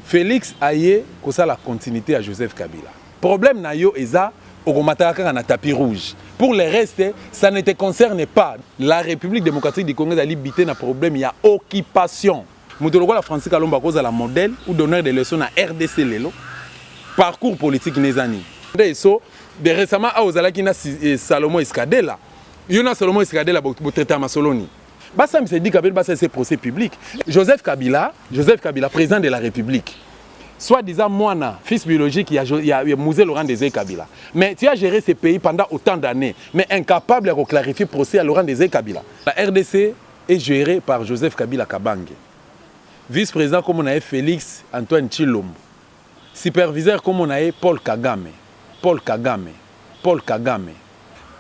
Félix aye kosa la continuité à Joseph Kabila. Problème na yo eza okomataka na tapis rouge. Pour le reste, ça ne te concerne pas. La République démocratique du Congo a libité na problème, il y a occupation. Moutologo la France Kalomba cause à la modèle ou donneur des leçons à RDC lelo. Parcours politique nezani. De récemment à Ozalaki na Salomon Escadela. Yona Salomon Escadela pour traiter ma Soloni. Bassa me s'est dit Kabila c'est procès public. Joseph Kabila, président de la République. Soit disant moi, fils biologique, il y a Mouzé Laurent Désiré Kabila. Mais tu as géré ces pays pendant autant d'années, mais incapable de clarifier le procès à Laurent Désiré Kabila. La RDC est gérée par Joseph Kabila Kabange. Vice-président comme on a Félix Antoine Tshilombo. Superviseur comme on a Paul Kagame.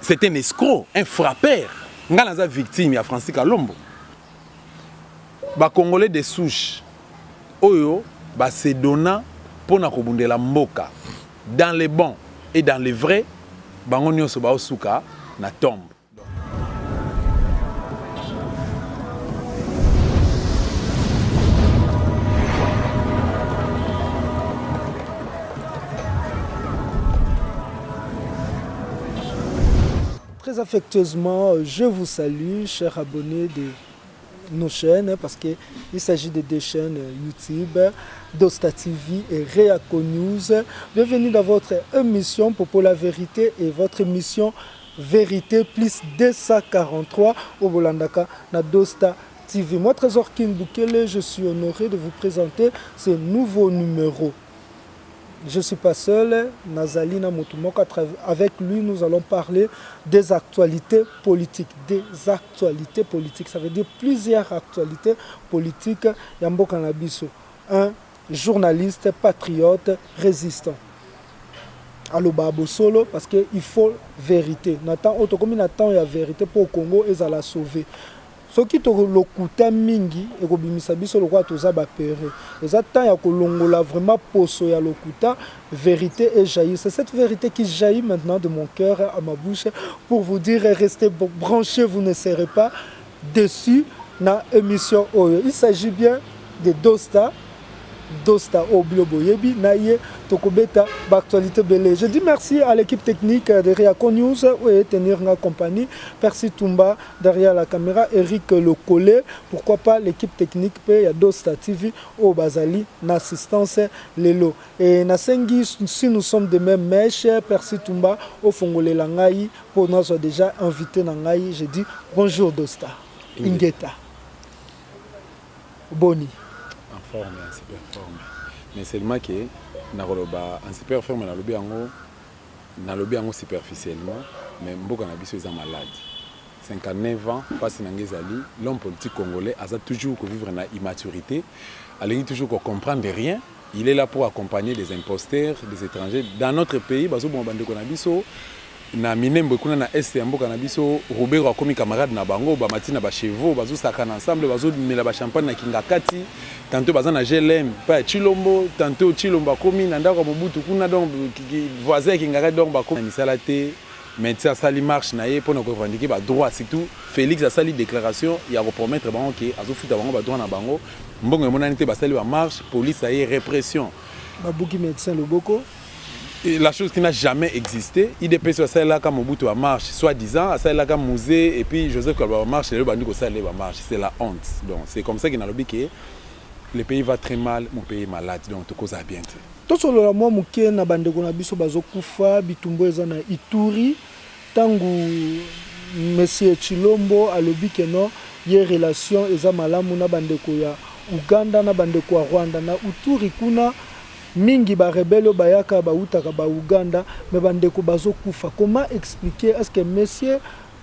C'est un escroc, un frappeur. On a victime, il y a Francis Kalombo. Les Congolais de souche, Oyo, c'est donnant pour la mboka. Dans les bons et dans les vrais, on y a na tombe. Très affectueusement, je vous salue, chers abonnés de nos chaînes, parce qu'il s'agit de deux chaînes YouTube, Dosta TV et Réaco News. Bienvenue dans votre émission Popo la Vérité et votre émission Vérité plus 243 au Bolandaka na Dosta TV. Moi, Trésor King Bukele, je suis honoré de vous présenter ce nouveau numéro. Je ne suis pas seul, Nazalina Motumoka, avec lui nous allons parler des actualités politiques. Des actualités politiques, ça veut dire plusieurs actualités politiques. Yambo Kanabiso, un journaliste, patriote, résistant. Allo Babo Solo, parce qu'il faut vérité. Nathan, comme Nathan, il y a vérité pour le Congo et ça l'a sauvé. Ce qui est le mingi et ko bimisa biso le roi toza ba péré. Les attends ya kolongola vraiment poso ya lokuta vérité et jaillit. C'est cette vérité qui jaillit maintenant de mon cœur à ma bouche pour vous dire restez branchés, vous ne serez pas déçus na émission Oyo. Il s'agit bien de Dosta Obloboyebi Naye Tokobeta Actualité Belé. Je dis merci à l'équipe technique de Réaco News et tenir en compagnie. Percy Tumba derrière la caméra, Eric Lecollet. Pourquoi pas l'équipe technique P Dosta TV au Bazali, l'assistance Lelo. Et Nasengi, si nous sommes de même mèche, Percy Tumba au Fongolé Langaï, pour nous déjà invité Nangaï, je dis bonjour Dosta. Ingeta. Boni. Forme, en super forme. Mais seulement que en super forme, na lobby ango superficiellement, mais mboka na biso est malade. 59 ans, passe Nangezali, l'homme politique congolais a toujours vivre dans l'immaturité, il toujours comprendre rien. Il est là pour accompagner des imposteurs, des étrangers. Dans notre pays, bazo bon bande ko na biso na minembo kuna na est ya mboka na biso Robert a commis camarade na bango ba matina ba chevaux bazo sakana ensemble bazo mela ba champagne na kingakati tantôt baza na GLM pa Tshilombo tantôt Tshilombo commis na ndako Mobutu kuna donc voisin kingakati donc ba commis misala te médecin sali marche na ye pour na revendiquer ba droit surtout Félix a sali déclaration il a repromettre bango que azo futa bango ba droit na bango mbongo monani te ba sali ba marche police a répression babuki médecin loboko. Et la chose qui n'a jamais existé, IDP soit celle là comme Mobutu a marche, soi-disant, celle là comme Mouzé et puis Joseph Kabila marche, et le bandit ça va marche, c'est la honte. Donc c'est comme ça qu'il a lobby que le pays va très mal, mon pays est malade, donc tout cause à bien. Tout solo la moi muke na bande ko na biso bazokufa bitumbo eza na Ituri tangu monsieur Tshilombo a lobby que non, ye relation eza malamu na bande ko ya Uganda na bande ko Rwanda na Ituri kuna mingi ba rebelle bayaka ba utaka ba Uganda me bandeko bazokufa. Comment expliquer est-ce que monsieur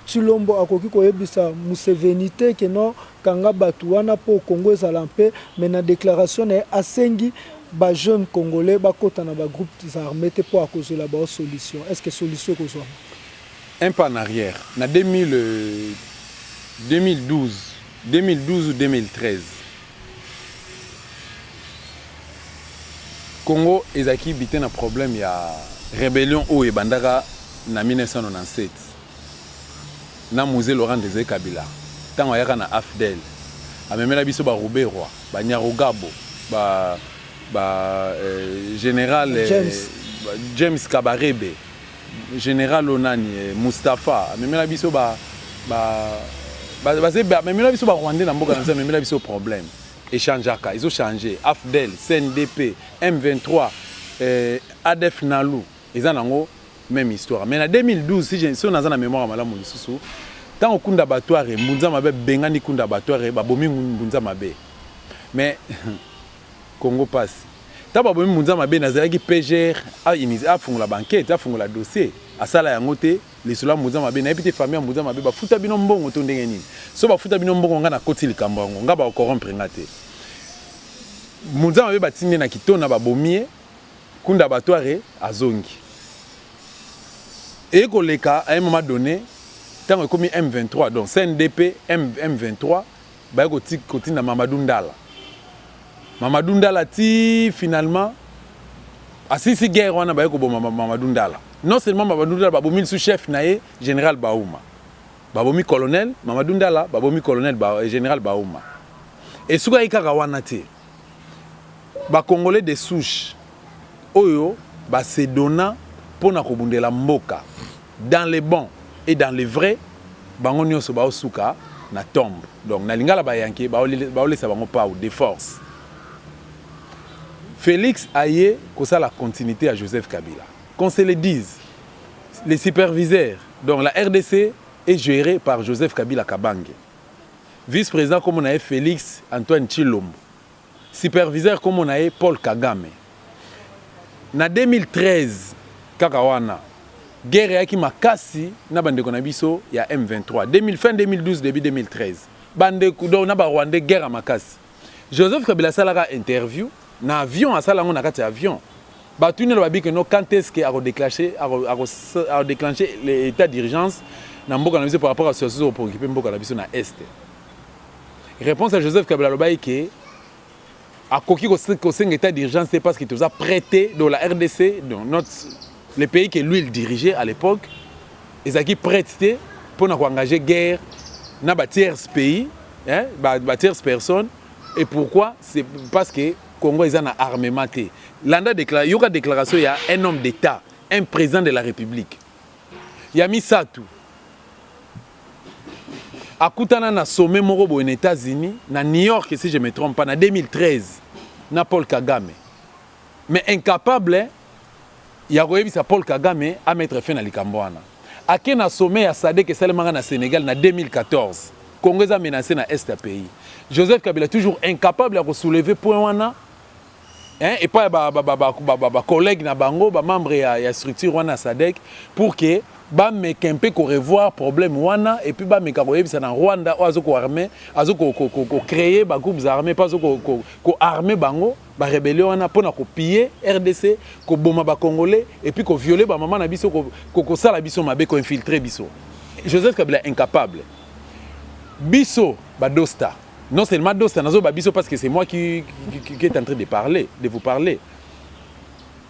Tshilombo akoki koyebisa Museveni te que non kanga batu wana po Congo ezala mpe mais na déclaration na asengi ba jeune congolais ba kota na ba groupe armés te po akozela ba solution. Est-ce que solution kozwa un pas en arrière na 2012 ou 2013 Congo ezaki bité na problème ya rébellion au ebandaka na 1997 na Mouzé Laurent Désiré Kabila tango ayaka na AFDEL amemela biso ba Robert Roi ba Nyarugabo ba général James Kabarebe, général Onani, Mustapha, memela biso memela biso Rwandais na mboka na memela biso problème. Échangeaka, ils ont changé. AFDEL, CNDP, M23, ADF Nalou, ils ont même histoire. Mais en 2012, si on a la mémoire à Malam Moussou, tant au Kunda Batouare, Mounza Mabe, Bengani Kunda Batouare, Babomi Mounza Mabe. Mais Congo passe. Tant Babomi Mounza Mabe, Nazaraki PGR, a fond la banquette, a fond la dossier, à Sala Yangote, les Sola Mounza Mabe, n'a pas famille Mounza Mabe, Bafuta Binombo, on tourne des so Bafuta Binombo, on a côté le Cambon, on a encore un prénaté. Mounza Mabe Batine na Kitona Babomi, Kunda Batouare, Azongi. Et à un moment donné, tant que M23, donc CNDP, M23, bah côté na Mamadou Ndala. Mamadou Ndala finalement, si guerre on a bah Mamadou Ndala. Non seulement Mamadou Ndala, babomi sous-chef naé général Baouma, babomi colonel Mamadou Ndala, babomi colonel général Baouma. Et souga ikaka wana te, ba Congolais de souche, oyo ba se donna pour na kobundela mboka. Dans les bons et dans les vrais, bango nyonso ba osuka na tombe. Donc na lingala ba yanké ba olesa bango pa ou de force. Félix Aye kosa la continuité à Joseph Kabila. Qu'on se le dise, les superviseurs, donc la RDC est gérée par Joseph Kabila Kabange. Vice-président comme on a Félix Antoine Tshilombo. Superviseur comme on a Paul Kagame. Na 2013 kakawana guerre qui makasi na bande konabiso ya M23 fin 2012 début 2013 bande kudo na ba Rwandais guerre makasi. Joseph Kabila salaka interview na avion asala ngo na kati avion batuni lo babi que no quand est-ce que a déclenché l'état d'urgence na mboka na biso par rapport à ce pour occuper mboka na biso na est. Réponse à Joseph Kabila lo bayi que a koki ko senga état d'urgence c'est parce qu'il nous a prêté dans la RDC dans le pays que lui il dirigeait à l'époque, ils ont prêté pour engager guerre dans les tierces pays, les tierces personnes. Et pourquoi? C'est parce que le Congo est en armement. Il y a une déclaration, il y a un homme d'État, un président de la République. Il y a mis ça tout. À Koutana, na sommet aux États-Unis, à New York, si je ne me trompe pas, en 2013, na Paul Kagame. Mais incapable, il y a Paul Kagame à mettre fin à l'Ikambouana. À quel sommet à Sadek et Salemanga na Sénégal en 2014, Congo a menacé dans l'Est du pays. Joseph Kabila est toujours incapable de soulever point wana. Et pas les collègues na bango, les membres de la structure wana Sadek pour que ba mekempe ko revoir problème wana et puis ba mekako yebisa na Rwanda azoko armé azoko ko créer ba groupes armés pas ko armé bango ba rébellion wana pona ko piller RDC ko boma ba congolais et puis ko violer ba maman na biso ko sala biso mabe ko infiltrer biso. Joseph Kabila incapable. Biso ba dosta. Non seulement dosta nazo ba biso parce que c'est moi qui est en train de vous parler.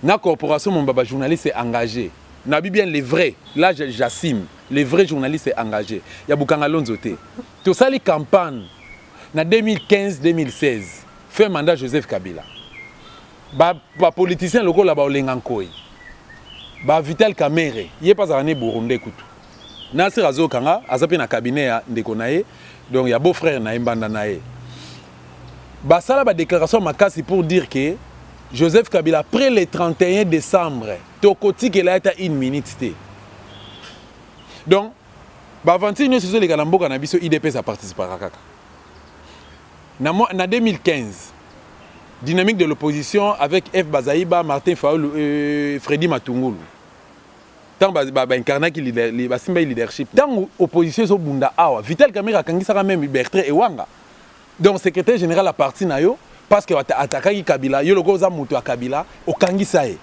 Na corporation mon baba journaliste est engagé. Nabi bien les vrais, là j'assume, les vrais journalistes engagés. Il y a Boukanga Lonzote. Tout ça, les campagnes, en 2015-2016, fait mandat Joseph Kabila. Les politiciens locaux là-bas, Vital Kamere, il n'y a pas un Burundais. Nasser Azo Kanga, Azapé na cabinet de Konaye, donc il y a beau-frère Naïmbanda Naye. Ça là, la déclaration Makasi pour dire que Joseph Kabila, après le 31 décembre, Tokoti qu'il a été une minute. Donc, avant que nous soyons les Galambo Kanabiso, IDP a participé à Kaka. En 2015, dynamique de l'opposition avec F. Bazaïba, Martin Faoul et Freddy Matungulu. Tant incarné qui leadership. Tant l'opposition est au Bunda Awa, Vital Kamera Kangisara même Bertrand et Wanga. Donc, secrétaire général à parti Nayo. Parce que attaqué Kabila, il y a le gros amour à Kabila, au Kangisae.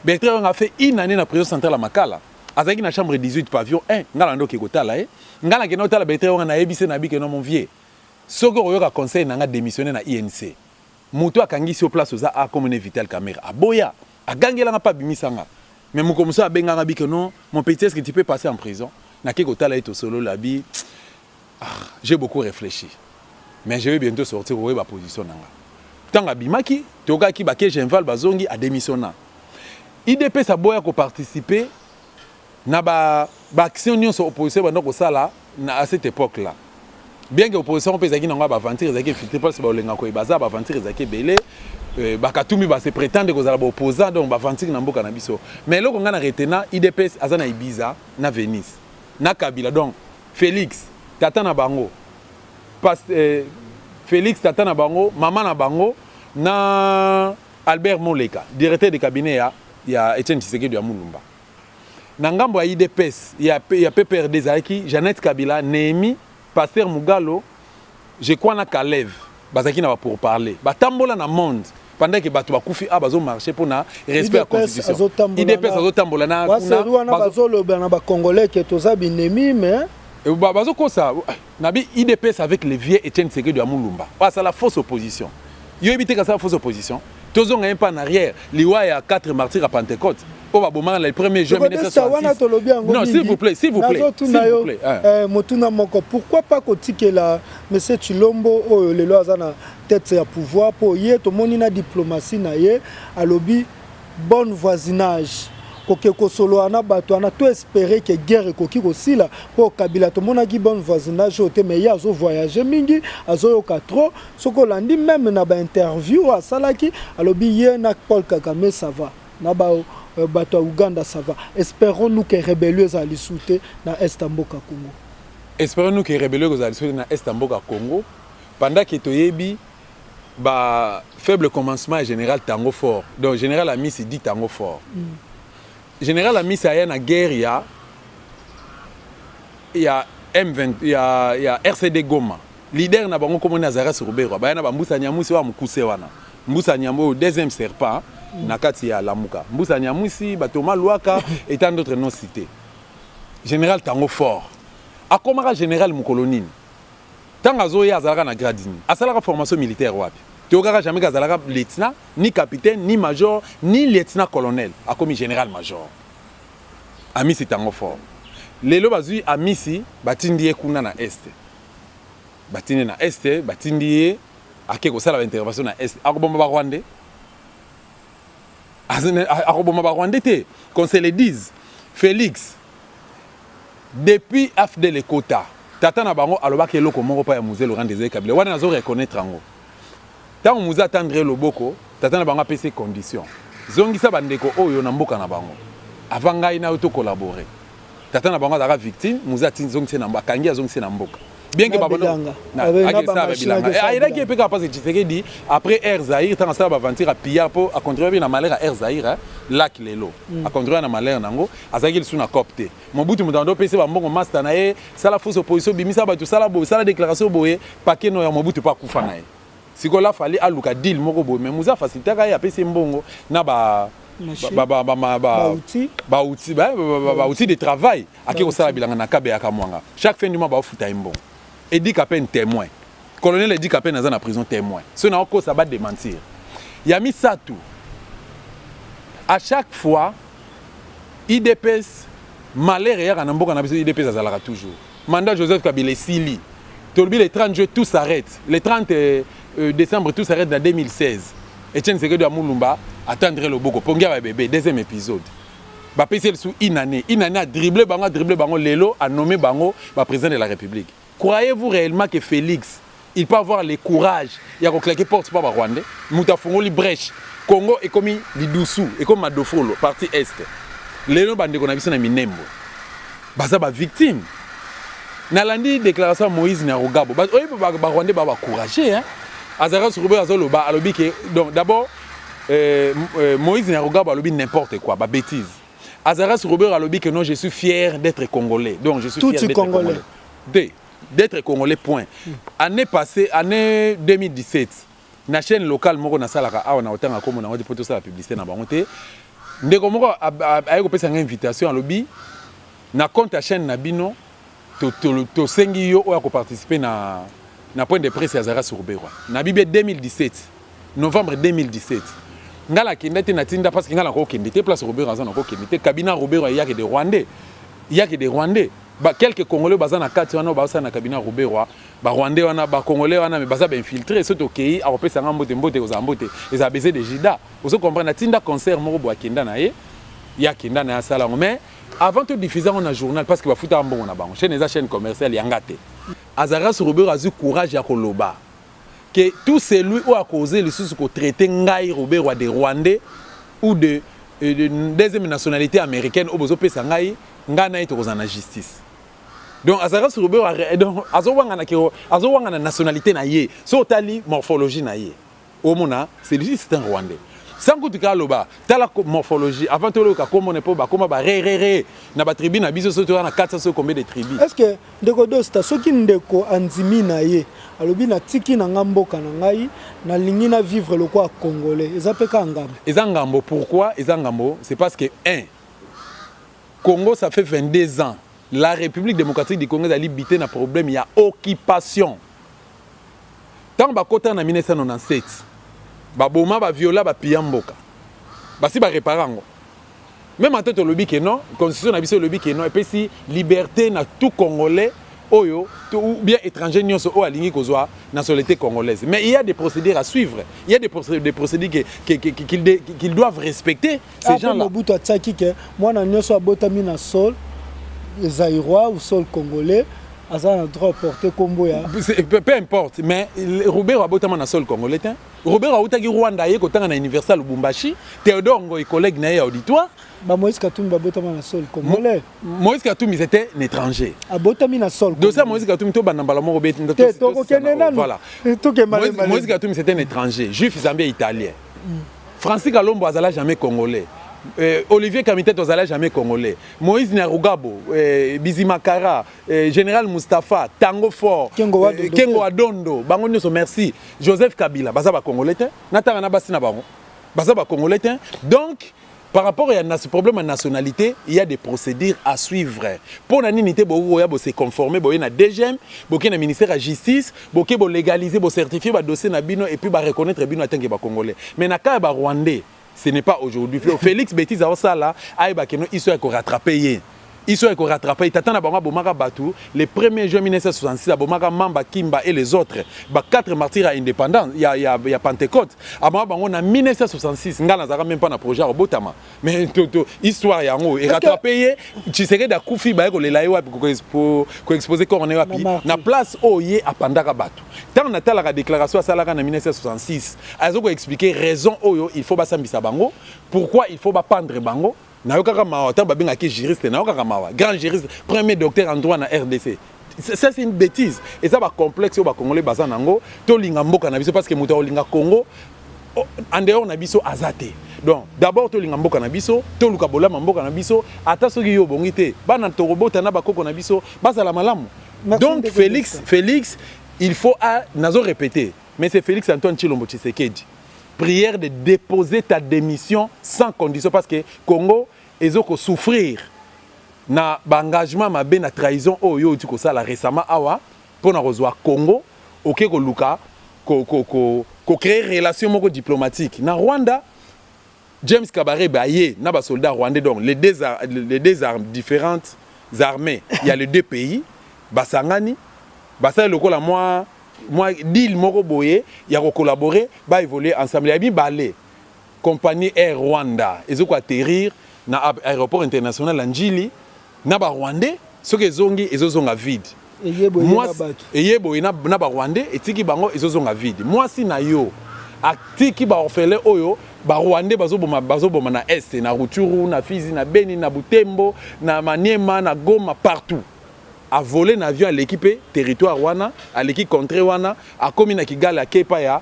Bertrand a fait une année dans la prison centrale à Makala. Avec une chambre 18 pavillon 1, Ngalando qui est là. Ngala qui est là, Bertrand a ébissé Nabi que non mon vieux. Sogo a conseil n'a démissionné dans l'INC. Moutou a Kangisi au place aux A comme Vital Kamera. A Boya, a Gangela n'a pas bimisanga. Mais mon comme ça a Benga que non, mon petit est-ce que tu peux passer en prison? N'a qui est là et au solo la vie. J'ai beaucoup réfléchi. Mais je vais bientôt sortir où est ma position. tanga bimaki toka ki baké Genval bazongi a démissionnant IDPS aboya ko participer na ba action nyonso opposition banda ko sala na à cette époque là bien que opposition peut zaki nanga ba aventure zaki filtrer parce ba olenga ko baza ba aventure zaki belé bakatumi ba se prétendre ko zala ba opposant donc ba aventure na mboka na biso mais loko nga na retena IDPS azana Ibiza na Venise na Kabila donc Félix tata na bango Félix tata na bango mama na bango na Albert Moleka directeur de cabinet ya Etienne Tshisekedi ya Mulumba na ngambo ya IDPS ya PPRD zaki Jeannette Kabila Némi Pasteur Mugalo je crois na Kalev bazaki na pour parler batambola na monde pendant que bato bakufi bazo marcher pour na respect à la constitution IDPS azotambola na bazoloba ba congolais que toza binemi mais bazo kosa nabi IDPS avec les vieux Etienne Tshisekedi ya Mulumba c'est la fausse opposition yo éviter que ça la fausse opposition tozonga un pas en arrière liwa ya 4 martyrs à Pentecôte au baboma le 1er juin 1966 non s'il vous plaît motuna moko pourquoi pas kotikela monsieur Chilombo oyo lelo azana tête ya pouvoir pour ye to moni na diplomatie na ye alobi bon voisinage koke kosolo ana bato ana to espérer que guerre koki kosila pour Kabila to monaki bon voisinage ote mais ya zo voyager mingi azo yoka trop soko landi même na ba interview a salaki alobi ye na Paul Kagame ça va na ba bato Uganda ça va espérons-nous que rébellieux à lisouté na Estamboka Congo espérons-nous que rébellieux à lisouté na Estamboka Congo pendant que toyebi ba faible commencement général tango fort donc général Ami se dit tango fort Général Ami ça y na guerre il y a M20 il y a RCD Goma leader na bango comme Nazara Surubero ba na ba Mbusa Nyamusi wa mukuse wana Mbusa Nyamu deuxième serpent na kati ya Lamuka Mbusa Nyamusi Batoma Luaka et tant d'autres non cités Général tango fort akomaka général Mukolonine tanga zo ya azalaka na gradini asalaka formation militaire wapi Théogara jamais Gazalaka lieutenant, ni capitaine, ni major, ni lieutenant colonel, a commis général major. Ami c'est tango fort. Lelo bazui amisi batindie kuna na este. Batindie na este, batindie akeko sala intervention na este. Akobomba ba Rwandais. Akobomba ba Rwandais te. Qu'on se le dise. Félix depuis AFD le quota. Tata na bango alobaki eloko moko pa ya musée Laurent Désiré Kabila. Wana nazo reconnaître ango. Tant on nous attendrait le boko, tatana banga PC conditions. Zongisa bandeko oyo na mboka na bango. Avant ngai na auto collaborer. Tatana banga dara victime, nous attendons zongise na mboka, kangi zongise na mboka. Bien que babano na agesa bilanga. Aïda qui peut pas Tshisekedi après Air Zahir, tant ça va aventure à piller pour à contribuer na malheur à Air Zahir, lac lelo. À contribuer na malheur nango, azaki suna copté. Mobutu mutando PC ba mbongo master na ye, ça la fausse opposition bimisa ba tout ça la déclaration boye, paquet no ya Mobutu pas kufa na ye. Si vous avez fallu aluka deal moko boy mais muza facilité ka ya pesi mbongo na ba outil de travail aki ko sala bilanga na kabe ya kamwanga chaque fin du mois ba futa mbongo Edi Kapen témoin colonel Edi Kapen na na prison témoin ce na ko ça va démentir ya mi ça tout à chaque fois IDPS malheur ya na mboka na biso IDPS azalaka toujours mandat Joseph Kabila Sili tolbi le 30 juin tout s'arrête le 30 décembre tout s'arrête en 2016 Etienne Tshisekedi ya Mulumba attendre le boko pongia ba bébé deuxième épisode ba pesi sous une année a dribblé bango lelo a nommé bango ba président de la République. Croyez-vous réellement que Félix il peut avoir le courage ya ko claquer porte pas ba Rwandais muta fongoli brèche Congo est comme Lidoussou et comme Madofolo partie est lelo bande ko na biso na Minembo baza ba victime nalandi déclaration Moïse Nyarugabo ba Rwandais ba courageux hein Azara Surubero azoloba alobi que donc d'abord Moïse Nyarugabo alobi n'importe quoi, bah bêtise. Azara Surubero alobi que non, je suis fier d'être congolais. Donc je suis fier d'être congolais. D'être congolais point. Année passée, année 2017, na chaîne locale moko na salaka awa na otanga komo na wadi poto sala publicité na bangote. Ndeko moko ayeko pesa invitation alobi na compte à chaîne na bino to sengi yo oya ko participer na point de presse ya Azara Surubero. Na Bible 2017, novembre 2017. Ngala kindete na tinda parce que ngala ko kindete place Robert Azana ko kindete cabinet Robert ya que des Rwandais. Il y a que des Rwandais. quelques Congolais baza na kati wana baza na cabinet Robert Roi ba Rwandais wana ba Congolais wana mais baza ba infiltré soto okei a repesa nga mbote aux ambote les a baisé de jida vous comprenez tinda concert moko bo akenda na ye ya kenda na sala mais avant de diffuser on a journal parce que ba futa mbongo na bango chaîne commerciale yangate Azaras Robert a eu courage ya koloba que tout celui qui a causé le sous ko traiter ngai Robert Roi de Rwandais ou de deuxième nationalité américaine au besoin pesa ngai ngana ito kozana justice. Donc Azaras Robert donc azowanga na nationalité na ye so tali morphologie na ye. Au mona celui-ci c'est un Rwandais. Sans que tu loba tala morphologie avant to le ka comme on ne peut ba comme ba re na ba tribu na biso so to na 400 combien de tribus. Est-ce que ndeko dosta soki ndeko anzimi na ye alobi na tiki na ngamboka na ngai na lingi na vivre le quoi congolais ezapeka ngambo. Ezangambo pourquoi ezangambo c'est parce que Congo ça fait 22 ans la République démocratique du Congo a libité na problème il y a occupation. Tant ba kota na 1997 ba boma ba viola ba piyamboka. Basi ba réparango. Même en tête lobby que non, constitution na biso lobby que non et puis si liberté na tout congolais oyo ou bien étranger nyonso o alingi kozwa nationalité congolaise. Mais il y a des procédures à suivre. Il y a des procédures qu'ils doivent respecter ces gens-là. Mobutu atsaki que moi na nyonso abotami na sol zaïrois ou sol congolais asa na droit porter combo ya. Peu importe, mais Robert abotama na sol congolais. Robert autaki Rwanda ye kotanga na Universal Lubumbashi, Théodore Ngoy collègue na ye auditoire. Ba Moïse Katumbi abotama na sol congolais. Moïse Katumbi c'était un étranger. Abotami na sol. De ça Moïse Katumbi to banambala mo robet ndo. Voilà. Moïse Katumbi c'était un étranger, juif zambien italien. Francis Kalombo azala jamais congolais. Olivier Kamitet azala jamais congolais. Moïse Nyarugabo, Bizimakara, Général Mustafa, Tango Fort, Kengo Adondo, bango nyonso merci. Joseph Kabila baza ba congolais te. Natanga na basi na bango. Baza ba congolais te. Donc par rapport à ce problème de nationalité, il y a des procédures à suivre. Pour la nité, il faut se conformer, il y a DGM, il y a ministère de la justice, il faut légaliser, certifier le dossier et puis reconnaître le tant Congolais. Mais dans le cas Rwandais, ce n'est pas aujourd'hui. Félix Bétis a ça là, il soit rattrapé. Ils sont rattrapés. Ils t'attendent à Bomaka Batou. Les 1er juin 1966, à Bomaka Mamba, Kimba et les autres. 4 martyrs à indépendance. Il y a Pentecôte. À Bomaka, en 1966, Ngana Zara même pas un projet au Botama. Mais l'histoire est en haut. Et rattrapé, tu sais que Koufi Baye les laïwa pour exposer Corné Wapi. Na place où il y a Pandaka Batou. Tant on a la déclaration à Salaka en 1966, ils ont expliqué raison où il faut basambisa bango. Pourquoi il faut pendre bango. Naokaka mawa tant babinga ki juriste naokaka mawa grand juriste premier docteur en droit na RDC ça c'est une bêtise et ça va complexe au ba congolais bazan nango to linga mboka na biso parce que muto olinga Congo en dehors na biso azate donc d'abord to linga mboka na biso to luka bolama mboka na biso ata soki yo bongité bana to robota na bakoko na biso basala malamu donc Félix il faut nazo répéter mais c'est Félix Antoine Tshilombo Tshisekedi prière de déposer ta démission sans condition parce que Congo ils ont souffrir na engagement ma ben na trahison oyo tu ko sala récemment awa pour na rejoindre Congo OK ko luka ko créer relation moko diplomatique na Rwanda James Kabarebe baye na ba soldats rwandais donc les deux armes différentes armées il y a les deux pays basangani basa lokola moi deal moko boye ya ko collaborer ba évoluer ensemble ya bi balé compagnie Air Rwanda ils ont atterrir na aéroport international Njili na ba Rwandais soki ezongi ezozonga vide moi eyeboye na ba Rwandais etiki bango ezozonga vide moi si na yo atiki ba orphelin oyo ba Rwandais bazoboma na est na Rutshuru na Fizi na Beni na Butembo na Maniema na Goma partout a volé un avion à l'équipe territoire wana à l'équipe contrée wana a commis na Kigali à Kepaya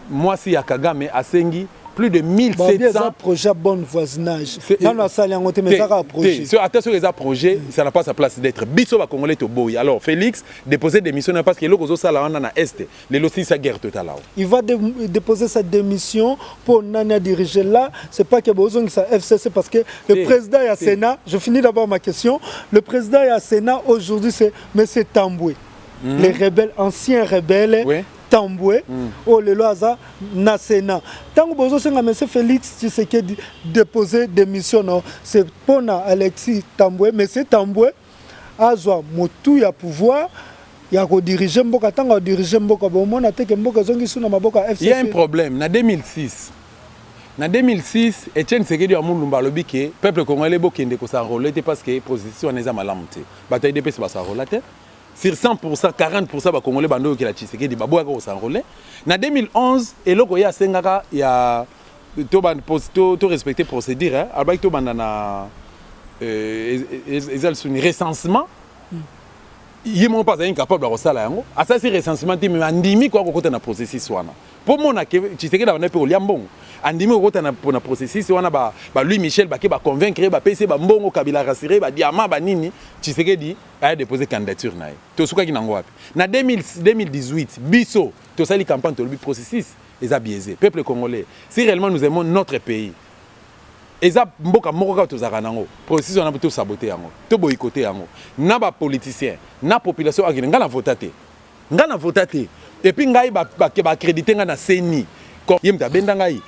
moi si ya Kagame a sengi plus de 1700 projets bon voisinage dans la salle en côté mais ça projet sur attention les projets ça n'a pas sa place d'être biso ba congolais to boy alors Félix déposer démission parce que loko zo sala wana na est les losi sa guerre totale il va déposer sa démission pour nana diriger là c'est pas que bozong sa FCC parce que le président et Sénat je finis d'abord ma question le président et Sénat aujourd'hui c'est monsieur Tamboué les rebelles anciens rebelles oui. Tamboué au le loaza na Sénat tant que vous avez monsieur Félix Tshisekedi déposer démission non c'est pour Alexis Tamboué mais c'est Tamboué azwa motu ya pouvoir ya ko diriger mboka tanga diriger mboka bomona te ke mboka zongi suna maboka FCC. Il y a un problème na 2006. Na 2006 Etienne Tshisekedi a Mulumba lobi ke peuple congolais bokende ko s'enrôler parce que position neza malamu te. Bataille de paix ba s'enrôler te. Sur 100%, 40% ba congolais bando ki la Tshisekedi baboya ko s'enrôler. Na 2011 eloko ya sengaka ya to respecter procédure hein, alba to bandana ezal suni recensement. Il n'est pas incapable de faire ça. Ça, c'est recensement. Mais andimi quoi côté na processus wana. Pour mon que tu sais que dans n'importe où liambon. Andimi côté na processus wana ba Louis Michel ba convaincre ba PC ba mbongo Kabila rassuré ba diamant ba nini. Tu sais que dit a déposé candidature nae. To suka ki nango wapi. Na 2018 biso to sali campagne to le processus les a biaisé. Peuple congolais. Si réellement nous aimons notre pays. Eza mboka moko ka tozaka nango processus on a tout saboter yango to boycotter yango na ba politicien na population akine ngana voter et puis ngai ba accréditer nga na CENI comme yemta benda ngai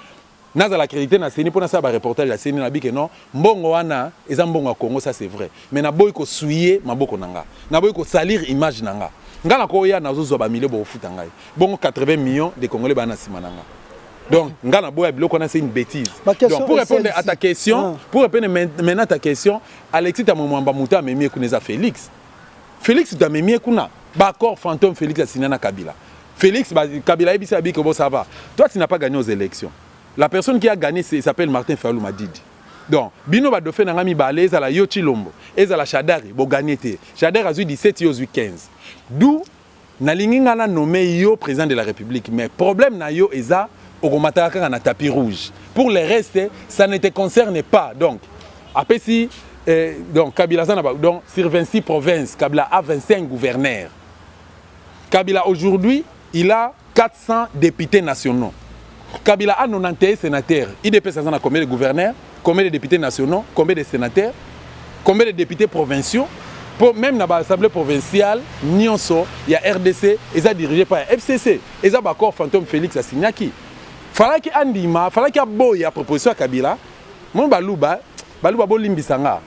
naza la accréditer na CENI pour na sa ba reportage la CENI na bike non mbongo wana eza mbongo ya Congo ça c'est vrai mais na boy ko souiller maboko nanga na boy ko salir image nanga ngana ko ya nazo zo ba millions bo futa ngai bongo 80 millions de Congolais bana sima nanga. Donc, c'est une bêtise. Donc, pour répondre à ta question, pour répondre maintenant à ta question, Alexis Tamouamba Mouta a mis Félix. Félix a mis Bakor fantôme Félix a signé Kabila. Félix, Kabila a dit que ça va. Toi, tu n'as pas gagné aux élections. La personne qui a gagné s'appelle Martin Fayulu Madidi. Donc, Bino Badofé Nangami Balé, Ezala Yoti Lombo, Ezala Chadari, bo gagné. Chadari a eu 17 yo 15. D'où, Nalingi Ngana nommé yo président de la République. Mais problème na yo eza Ogomataka na tapis rouge. Pour les restes, ça ne te concerne pas. Donc, après si, donc Kabila donc sur 26 provinces, Kabila a 25 gouverneurs. Kabila aujourd'hui, il a 400 députés nationaux. Kabila a 91 sénateurs. IDP ça a combien de gouverneurs, combien de députés nationaux, combien de sénateurs, combien de députés provinciaux. Pour même dans l'Assemblée provinciale, Nyonso, il y a RDC, ils sont dirigés par FCC. Ils ont encore fantôme Félix Assignaki. Fallait qu'il andima, fallait qu'il boye à proposition à Kabila. Mon baluba bolimbisanga.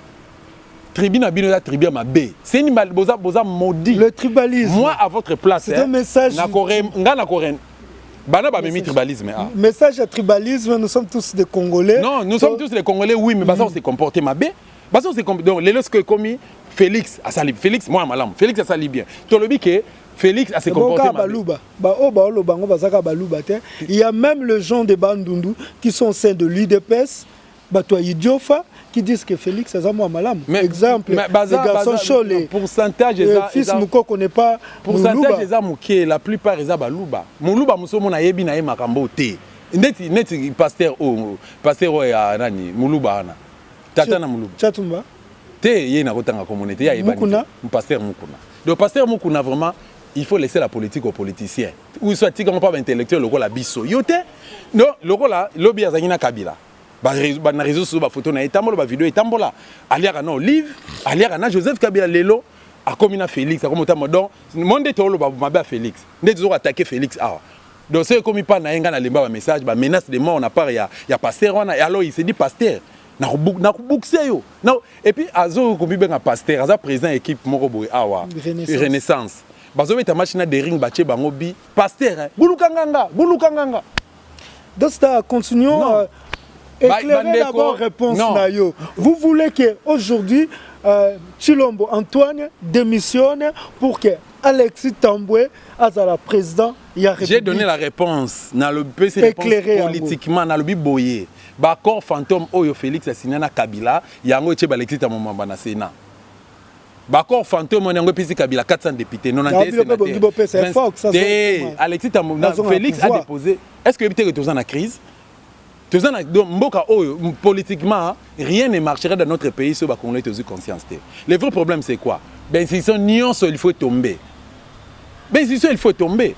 Tribune abino la tribu ma B. C'est une boza maudit. Le tribalisme. Moi à votre place. C'est un message. Bana ba mimi tribalisme. Message à tribalisme, nous sommes tous des Congolais. Non, nous sommes tous des Congolais, oui, mais on s'est comporté ma B. On s'est comporté. Donc les lorsque commis Félix a sali. Félix, moi malam. Félix a sali bien. Tolobi que Félix a se comporté mal. Il y a même les gens de Bandundu qui sont au sein de l'UDPS, Batoua Idiofa, qui disent que Félix a moi malam. Exemple, les garçons Cholé, pourcentage fils Mouko connaît pas. Pourcentage eza muké, la plupart eza baluba. Muluba musomo na yebi na ye makambo te. Neti pasteur ya nani Muluba ana. Tata na Muluba. Chatumba. Te ye na kotanga communauté ya yeba. Pasteur Mukuna. Donc pasteur Mukuna vraiment il faut laisser la politique aux politiciens. Ou soit tu comme pas intellectuel le la biso. Yote non, le là lobby azangina Kabila. Ba na réseaux sociaux ba photo na etambola ba vidéo etambola. Aliaka na Olive, aliaka na Joseph Kabila lelo a comme na Félix, a comme tamo donc monde tolo ba mabe Félix. Ndé toujours attaquer Félix ah. Donc c'est comme il pas na enga na lemba ba message ba menace de mort on a part ya pasteur wana et alors il s'est dit pasteur na kubukse yo. Non et puis azo ko bibenga pasteur, aza président équipe moko boy awa Renaissance. Bazo beta machine de ring bache bangobi pasteur bulukanganga. Donc continuons éclairer d'abord réponse nayo. Vous voulez que aujourd'hui Tshilombo Antoine démissionne pour que Alexis Tambwe azala président ya République. J'ai donné la réponse dans le PC politiquement dans le biboyé. Ba corps fantôme oyo Félix Assignana Kabila yango tche Alexis Tambwe na Sénat. Bakor fantôme on a pisi Kabila 400 députés 91 sénateurs. Alexis Tambwe Félix a déposé. Est-ce que éviter que tu es en crise? Politiquement, rien ne marcherait dans notre pays si on ait conscience. Le vrai problème, c'est quoi? Ben, si son union, il faut tomber. Ben, si il faut tomber.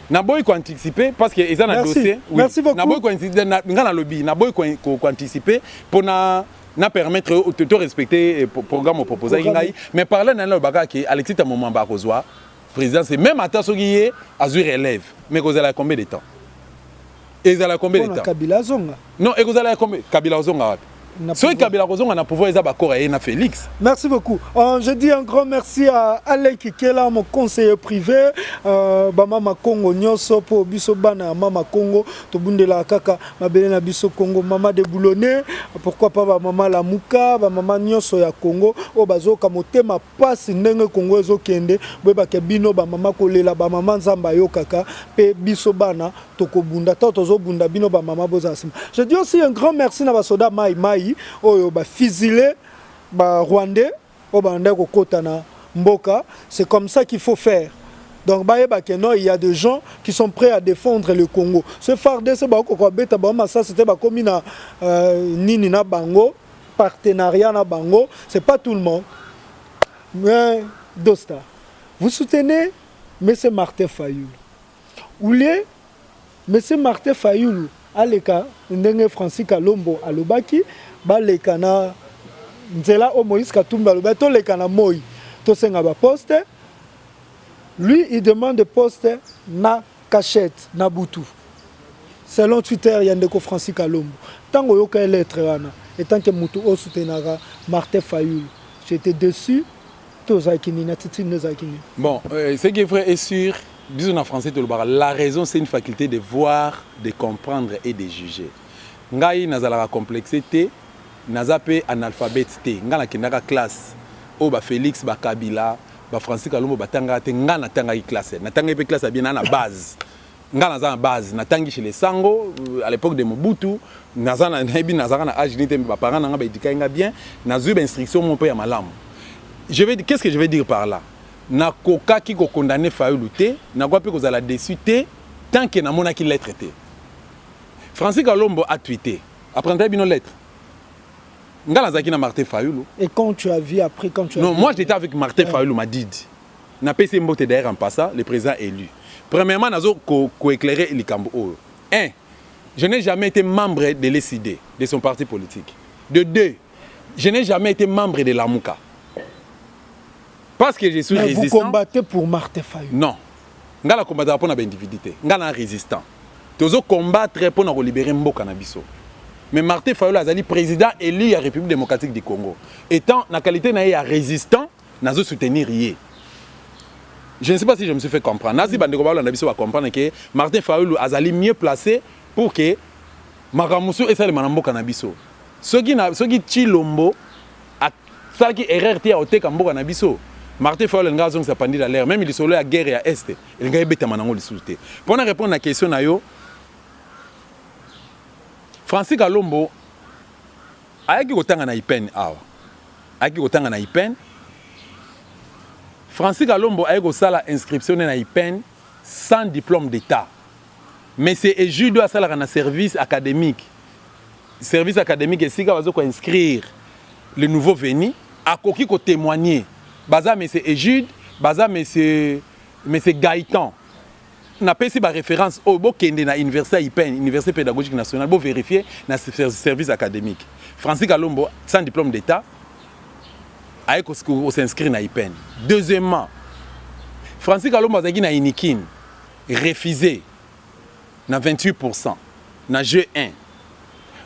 Naboy ko anticiper parce que ils ont un dossier. Merci beaucoup. Naboy ko anticiper dans le lobby. Naboy ko anticiper pour na permettre de respecter le programme proposé. Mais parler dans le bagage que Alexis Tambwe Bakozwa, président, c'est même à Tassoguié, Azur élève. Mais vous allez combien de temps? Et vous allez combien de temps? Kabila Zonga. Non, et vous allez combien? Kabila Zonga. Soki Kabila kozonga na pouvoir eza bakora ye na Félix. Merci beaucoup. Je dis un grand merci à Alain Kikela, mon conseiller privé. Mama Congo nyonso po biso bana Mama Congo to bundela kaka mabele na biso Congo mama de Boulonnais, pourquoi pas mama Lamuka, mama nyonso ya Congo o bazoka motema pasi ndenge Congo ezokende boyeba ke bino mama kolela mama nzamba yo kaka pe biso bana tokobunda tozo bunda bino mama bozasima. Je dis aussi un grand merci na basoda mai oyo ba fusillé ba rwandais o banda ko kota na mboka. C'est comme ça qu'il faut faire. Donc il y a des gens qui sont prêts à défendre le Congo. Ce FARDC c'est ba ko beta ba ça c'était ba comme na nini na bango partenariat na bango, c'est pas tout le monde. Mais Dosta, vous soutenez M. Martin Fayoulou. Ou les M. Martin Fayoulou aleka ndenge Francis Kalombo alobaki baleka na nzela o Moïse Katumbi aloba to leka na moi to senga ba poste. Lui il demande de poste na cachette na butu. Selon Twitter il y a ndeko Francis Kalombo. Tango yoka lettre wana et tant que mutu o soutenara Martin Fayoulou. J'étais déçu. Bon, ce qui est vrai et sûr, disons en français, la raison c'est une faculté de voir, de comprendre et de juger. Ngai nazala complexité, nazape analphabète té, ngana kinaka classe, o ba Félix ba Kabila, ba Francis Kalombo batanga té ngana tanga classe, natanga pe classe bien na base. Ngana za base, natangi chez les Sango à l'époque de Mobutu, nazana nabi nazara na âge nité ba parents nga ba edika bien, nazu ba instruction mon père ya malamu. Qu'est-ce que je vais dire par là? Na koka qui ko condamné Fayoulou té, na quoi peut que la dessus té, tant que na mona qui lettre té. Francis Kalombo a tweeté. Apprendrai bien nos lettres. Ngala zaki na Martin Fayoulou. Et quand tu as vu après quand tu as Non, vu... moi j'étais avec Martin Fayoulou m'a dit. Na PC Mbote d'ailleurs en passant, le président élu. Premièrement, nazo ko éclairer Likambo. 1. Je n'ai jamais été membre de l'ECD, de son parti politique. De 2. Je n'ai jamais été membre de la Mouka. Parce que je suis mais résistant. Vous combattez pour Martin Fayoulou? Non. Je ne combattez pas pour l'individualité. Je suis résistant. Je vais combattre pour libérer Mboka Nabiso. Mais Martin Fayoulou est président élu de la République démocratique du Congo. Étant la qualité de résistant, je vais soutenir. Je ne sais pas si je me suis fait comprendre. Nazi Bandeko Nabiso va comprendre que Martin Fayoulou est mieux placé pour que Makamoussou et Salé Manamboka Nabiso. Ceux qui Chilombo, ça qui erreur tia au Tekamboka Nabiso. Martin Fayoulou nga zong sa pandi dans l'air, même il est solo à guerre et à est, il nga beta manango lisouté. Pour répondre à la question nayo, Francis Kalombo ayaki kotanga na IPEN awa. Ayaki kotanga na IPEN. Francis Kalombo ayaki kosala inscription na IPEN sans diplôme d'état. Mais c'est éjude à sala na service académique. Service académique et sika bazo ko inscrire les nouveaux venus a koki ko témoigner. Baza monsieur Éjude, baza monsieur Gaëtan. Na pesi ba référence au bokende na université IPEN, Université pédagogique nationale, bo vérifier na service académique. Francis Kalombo sans diplôme d'état a s'inscrit na IPEN. Deuxièmement, Francis Kalombo azaki na Inikin refusé na 28% na jeu 1.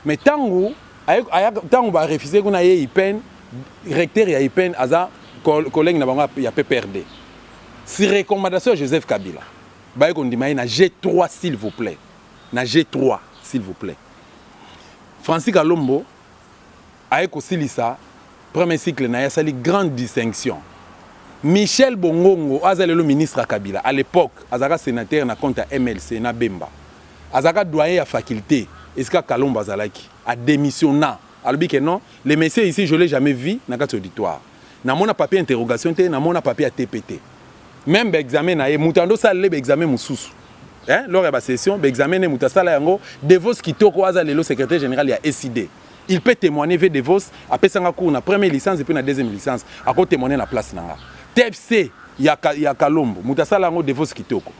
Mais tango ba refusé qu'on a IPEN, recteur ya IPEN aza collègue na bango ya PPRD. Si recommandation Joseph Kabila. Ba ko ndima na G3 s'il vous plaît. Na G3 s'il vous plaît. Francis Kalombo a silisa premier cycle na yasali grande distinction. Michel Bongongo azali le ministre à Kabila à l'époque azaka sénateur na compte à MLC na Bemba. Azaka doyen ya faculté est-ce que Kalombo azalaki a démissionnant. Albi que non, les messieurs ici je l'ai jamais vu na quatre auditoire. Na mona papier interrogation té na mona papier à TPT. Même examen na ye mutando salé examen mususu. Hein lors de la session examen ne mutasala yango Devos Kitoko azali le secrétaire général ya SID. Il peut témoigner vers Devos après sanga cours na première licence et puis na deuxième licence à côté témoigner la place nanga. TFC ya Kalombo mutasala yango Devos Kitoko.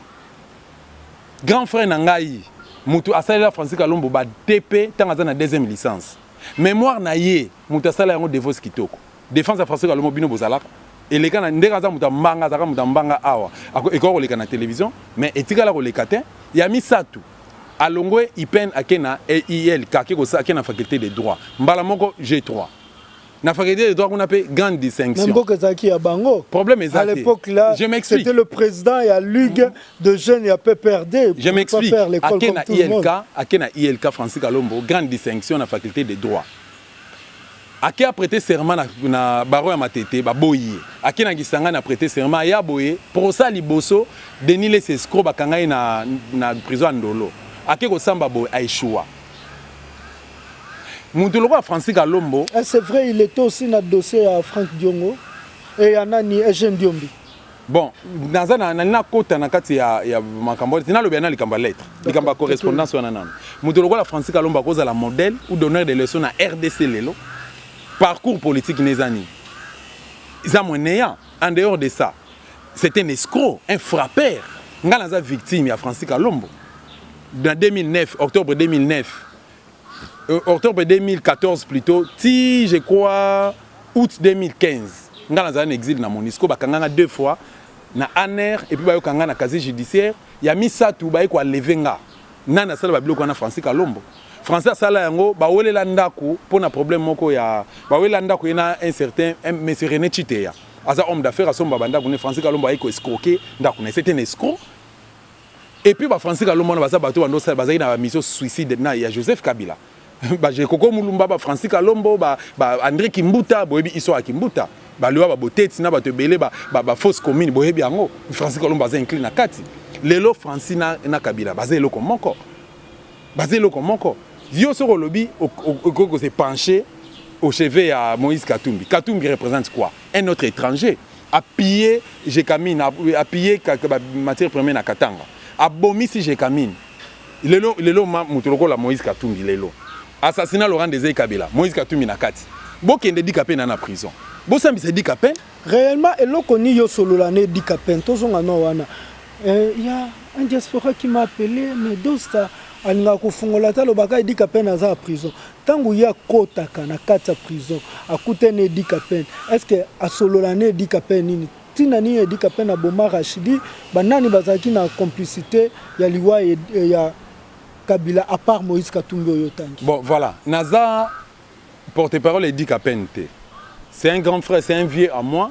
Grand frère nangai mutu asala Francis Kalombo ba TP tanga na deuxième licence. Mémoire na ye mutasala yango Devos Kitoko. Défense à Francis Kalombo bino bozalaka. Et les gars ndeka mutambanga zaka mutambanga awa. Eko ko leka na télévision mais etika la ko lekate ya misatu. alongwe ipen akena EILK akena faculté de droit mbala moko G3 na faculté de droit qu'on appelle grande distinction. Problème à l'époque là, c'était le président et à Ligue de jeunes et à PPRD. Je m'explique. Akena ILK Francis Kalombo, grande distinction na faculté de droit. Ake a prêté serment na baro ya matete ba boye. Ake na gisanga na prêté serment ya boye pour ça liboso Denis les escrocs ba kangai na prison Ndolo. Ake ko samba boye a échoué. Moutoulouko Francis Kalombo. C'est vrai, il était aussi dans le dossier à Franck Diongo et à Nani Eugène Diombi. Bon, dans un côté, il makambo, c'est le bien likamba lettre, likamba correspondance ou nanan. Moutoulouko la Francis Kalombo cause la modèle ou donneur de leçons à RDC lelo. Parcours politique nezani. Ils ont néant. En dehors de ça, c'est un escroc, un frappeur. Nganaza victime à Francis Kalombo. Dans 2009, octobre 2009. Octobre 2014 plutôt, si je crois août 2015, ngana za en exil na Monisco bakanganga 2 fois na ANER et puis bayo kanga na casier judiciaire, ya misatu baye ko levenga. Nana sala ba biloko na Francis Kalombo. Français sala yango ba welela ndako pona problème moko ya ba welela ndako ina un certain monsieur René Chiteya. Aza homme d'affaires asomba banda ko Francis Kalombo ayiko escroquer ndako na c'était un escroc. Et puis ba Francis Kalombo na baza bato bando sala bazai na mission suicide na ya Joseph Kabila. J'ai Koko Mulumba, Francis Kalombo, André Kimbuta, Boebi Isoa Kimbuta, Loi Botet, Sina Batebele, fausse commune, Boebi Ango, Francis Kalombo a incliné à Kati. Lelo Francis na Kabila, basé le comme Moko. Basé le comme Moko. Yo sur le lobby, au s'est penché au chevet à Moïse Katumbi. Katumbi représente quoi? Un autre étranger. A pillé Jekamine, a pillé matière première à Katanga. A bomi si Jekamine. Lelo Moutoloko la Moïse Katumbi, Lelo. Assassinat Laurent Désiré Kabila, Moïse Katumbi na kati. Bokende dikapé na prison. Bosambi se dikapé. Réellement, et là qu'on y a solo l'année dikapé, tous on a wana. Il y a un diaspora qui m'a appelé, mais dosta alinga kufungola talo baka dikapé na za prison. Tangu ya kota kana kata prison, akute ne dikapé. Est-ce que a solo l'année dikapé nini? Tinani dikapé na Boma Rachidi, banani bazaki na complicité ya liwa et ya Kabila, à part Moïse Katumbi Oyotangi. Bon, voilà. Naza, porte-parole, est dit qu'à Pente. C'est un grand frère, c'est un vieux à moi,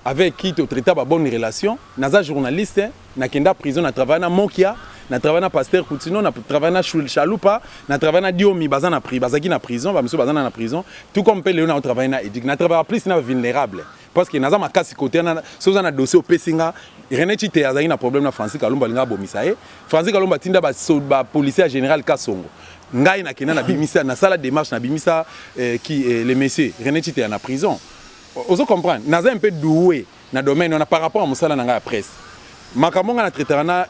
avec qui tu traites à bonne relation. Naza, journaliste, na kenda prison, na travaillé na Mokia, na travaillé na Pasteur Koutino, na travaillé na Chaloupa, na travaillé na Diomi, bazana bazaki na prison, monsieur bazana na prison. Tout comme Péléon, na travaillé na Edik. Na travaillé plus na vulnérable. Parce que naza makasi côté na soza na dossier au Pessinga René Chite azaki na problème na Francis Kalombo linga bomisae Francis Kalombo tinda ba policier général Kasongo ngai na kena na bimisa na sala démarche na bimisa qui les messieurs René Chite na prison ozo comprendre naza un peu doué na domaine on a par rapport à musala na nga presse makamonga na traiter na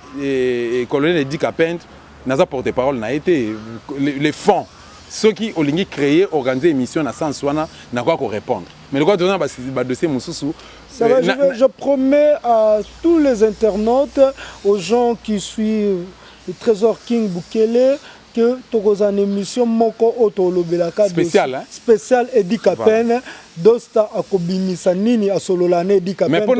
colonel Edik Apent naza porte-parole na été les fonds ceux qui ont créé, organisé émission à sens n'a quoi répondre. Mais le quoi donner dossier Moussoussou. Je promets à tous les internautes, aux gens qui suivent le Trésor King Bukele, que tu as une émission Moko Otolobelaka spécial Edik Apent Dosta Akobimisa Nini à Sololane Edik Apent. Mais pour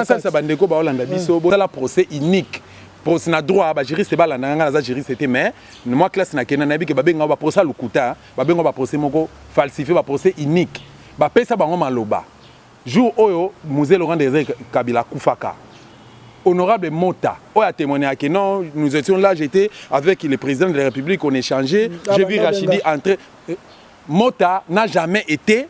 ça bandeko ba Holanda biso bo la procès unique. Pour na droit ba juriste ba la nga za juriste c'était mais moi classe na kena na bi ke ba benga ba procès lukuta ba benga ba procès moko falsifié ba procès unique ba pesa bango maloba jour oyo musée Laurent Désiré Kabila kufaka honorable Mota oyo a témoigné que non nous étions là j'étais avec le président de la République on échangeait j'ai vu Rachidi entrer Mota n'a jamais été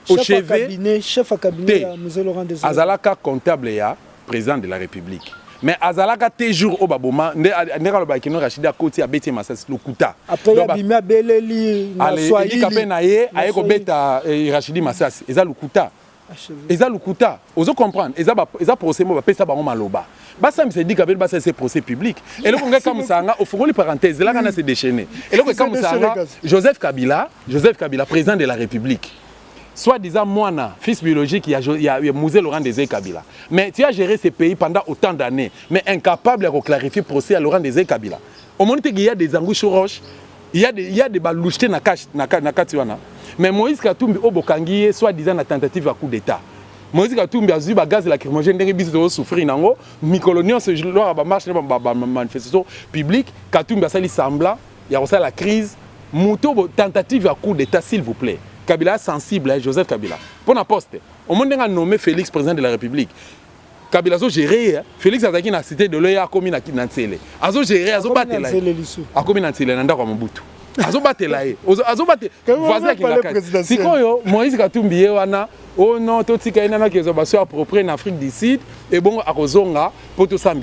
au chevet chef à cabinet musée Laurent Désiré azalaka comptable ya président de la République. Mais Azalaka te jour au Baboma, ndeka loba kino Rachidi akoti abeti masasi lukuta. Après ya bimia beleli na Swahili. Ali kape na ye ayeko beta Rachidi masasi eza lukuta. Eza lukuta. Ozo comprendre, eza procès mo ba pesa bango maloba. Basa me se dit qu'avec basa c'est procès public. Et le konga comme ça au fongoli parenthèse, là kana se déchaîner. Et le comme ça Joseph Kabila, président de la République. Soit disant moi, fils biologique, il y a Mouzé Laurent Désiré Kabila. Mais tu as géré ces pays pendant autant d'années, mais incapable de clarifier le procès à Laurent Désiré Kabila. Au moment où il y a des angouches roches, il y a des balouchetés dans la Katiwana. Mais Moïse Katumbi, au Bokangi, soit disant la tentative à coup d'État. Moïse Katumbi a eu ba gaz lacrymogène ndenge biso to souffrir nango mikolo nyonso lors ba marche ba manifestation publique Katumbi a sali semblant il y a la crise muto tentative à coup d'état s'il vous plaît Kabila sensible Joseph Kabila pour na poste au monde a nommé Félix président de la République Kabila zo géré Félix azaki na cité de l'Oya komi na Ntsele azo géré azo batela a komi na Ntsele na ndako Mobutu azo batela ye azo batela voisin qui na sikoyo Moïse Katumbi wana oh non, tout ce qui est approprié en Afrique du Sud et bon à Kozonga pour tout ça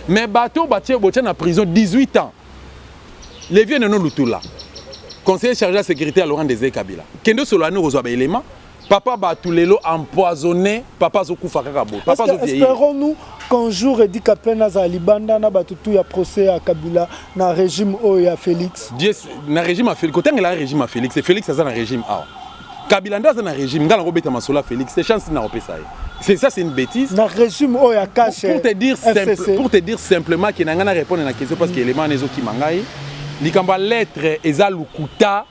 mais bateau bâti en prison 18 ans. Les vieux ne nous l'outoula. Conseiller chargé de la sécurité à Laurent Désiré Kabila. Kendo Solano reçoit des éléments. Papa Batulelo empoisonné, papa Zokoufa Kakabo. Papa Zokoufa. Espérons-nous qu'un jour Edi Kapena za Libanda na batutu ya procès à Kabila na régime o ya Félix. Dieu na régime à Félix. Côté la régime à Félix, c'est Félix ça na régime A. Kabila dans un régime, ngala robeta masola Félix, c'est chance na opesa. C'est ça, c'est une bêtise. Na régime o ya cache. Pour te dire simplement que nangana répondre à la question parce que l'élément nezo ki mangai, likamba lettre eza lukuta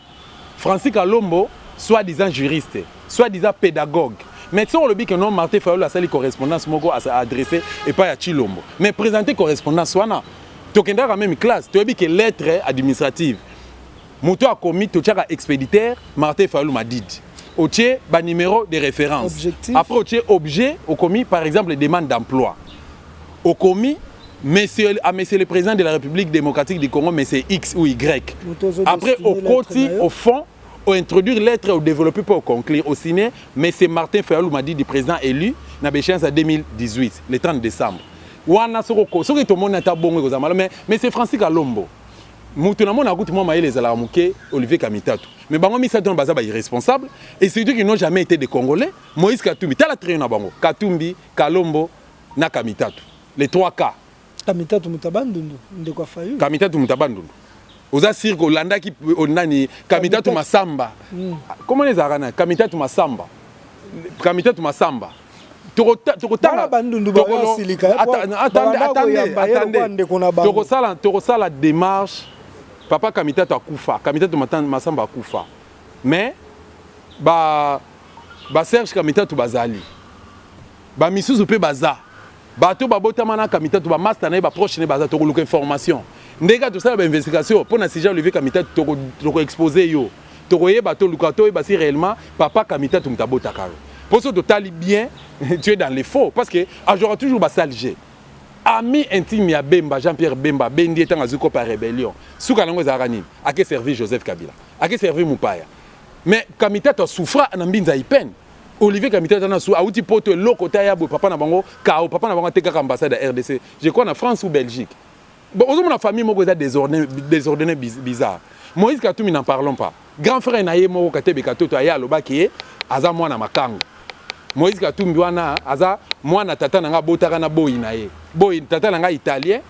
Francis Kalombo soit-disant juriste, soit-disant pédagogue. Mais si on le dit que non Martin Fayulu a sali correspondance moko a adressé et pas à Chilombo. Mais présenter correspondance wana tokenda quand même classe, tu dis que lettre administrative. Mouto a commis Tochaka expéditeur, Martin Fayulu m'a dit. Oché, ba numéro de référence. Objectif. Après, oché, objet, au commis, par exemple, les demandes d'emploi. Au commis, monsieur le président de la République démocratique du Congo, mais c'est X ou Y. Après, au côté, au fond, au introduire lettre, au développer pour conclure, au ciné, mais c'est Martin Fayulu m'a dit du président élu, n'a béchance à 2018, le 30 décembre. Wana soko, soko tout le monde n'a bon mais c'est Francis Kalombo. Moutouna mon agout moi les alamuke Olivier Kamitatu. Mais bango mi ça donne bazaba irresponsable et c'est dire qu'ils n'ont jamais été des Congolais. Moïse Katumbi, t'as la traîne na bango. Katumbi, Kalombo, na Kamitatu. Les 3 cas. Kamitatu mutabandundu ndeko Fayulu. Kamitatu mutabandundu. Oza cirque Olanda qui onani Kamitatu Masamba. Comment les arana Kamitatu Masamba. Kamitatu Masamba. Attendez. Torosa la démarche. Papa Kamitatu akufa, Kamitatu Masamba akufa. Mais Serge Kamitatu bazali. Ba misuzu pe baza. Bato babota mana Kamitatu ba master na ba proche ne baza to luka information. Ndeka to ça ba investigation pour na sujet Olivier Kamitatu to exposer yo. To koye bato luka to ba si réellement papa Kamitatu mutabota karo. Pour ce total bien, tu es dans les faux parce que j'aurai toujours ba salgé. Ami intime ya Bemba, Jean-Pierre Bemba, Bendi étant azuko par rébellion. Souka nango zarani, a que servi Joseph Kabila, a que servi Moupaya. Mais Kamitatu souffra na mbinza ipen. Olivier Kamitatu na sou a outi poto lokota ya bo papa na bango, kao papa na bango teka ambassade à RDC. Je crois en France ou Belgique. Bon, aux hommes la famille moko za désordonné bizarre. Moïse Katumbi n'en parlons pas. Grand frère na ye moko katebe katoto aya lobaki aza mwana makango. Moïse Katumbi wana aza mwana tata nanga botaka na boyi na ye. Boyi tata nanga italien,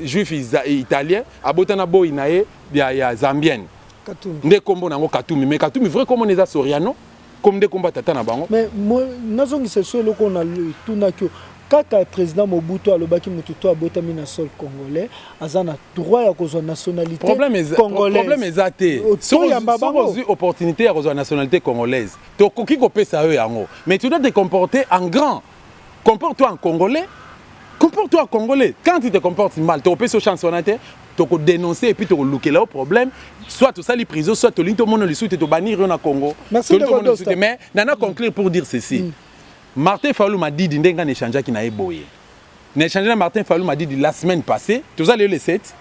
juif italien, abota na boyi na ye ya zambienne. Katumbi. Nde kombo nango Katumbi, mais Katumbi vrai comme on est à Soriano, comme nde komba tata na bango. Mais moi nazongi c'est sûr loko na tunakyo kaka président Mobutu alobaki mututo abota mina sol congolais azana droit ya kozwa nationalité congolaise. Problème exacté. So une opportunité à kozwa nationalité congolaise. To koki kopesa yo yango. Mais tu dois te comporter en grand. Comporte-toi en congolais. Comporte-toi en congolais. Quand tu te comportes mal, tu peux se chansonner, tu peux dénoncer et puis tu peux looker là au problème. Soit tu sali prison, soit tu linto mono le soute tu bannir au Congo. Merci de mais nana conclure pour dire ceci. Martin Fayulu m'a dit d'enga n'échange qui n'a boyé. N'échange Martin Fayulu m'a dit la semaine passée, tu as le 7.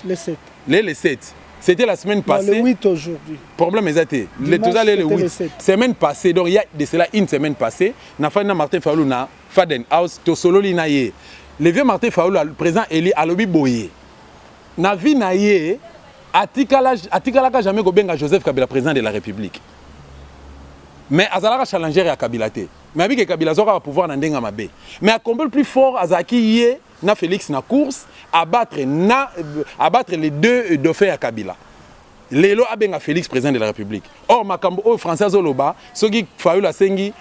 Le 7. Le 7. C'était la semaine passée. Le 8 aujourd'hui. Problème exacté. Tu as le 8. Semaine passée, donc il y a de cela une semaine passée, na fa na Martin Fayulu na Faden House to solo li na ye. Le vieux Martin Fayulu le président Eli alobi boyé. Na vie na ye atikala ka jamais ko benga Joseph Kabila président de la République. Mais azalaka challenger ya Kabila te. Mais avec Kabila zora pouvoir na ndenga mabe. Mais à combat le plus fort azaki yé na Félix na course abattre les deux dauphins à Kabila. Lelo abenga Félix président de la République. Or makambo o français zoloba soki Fayulu asengi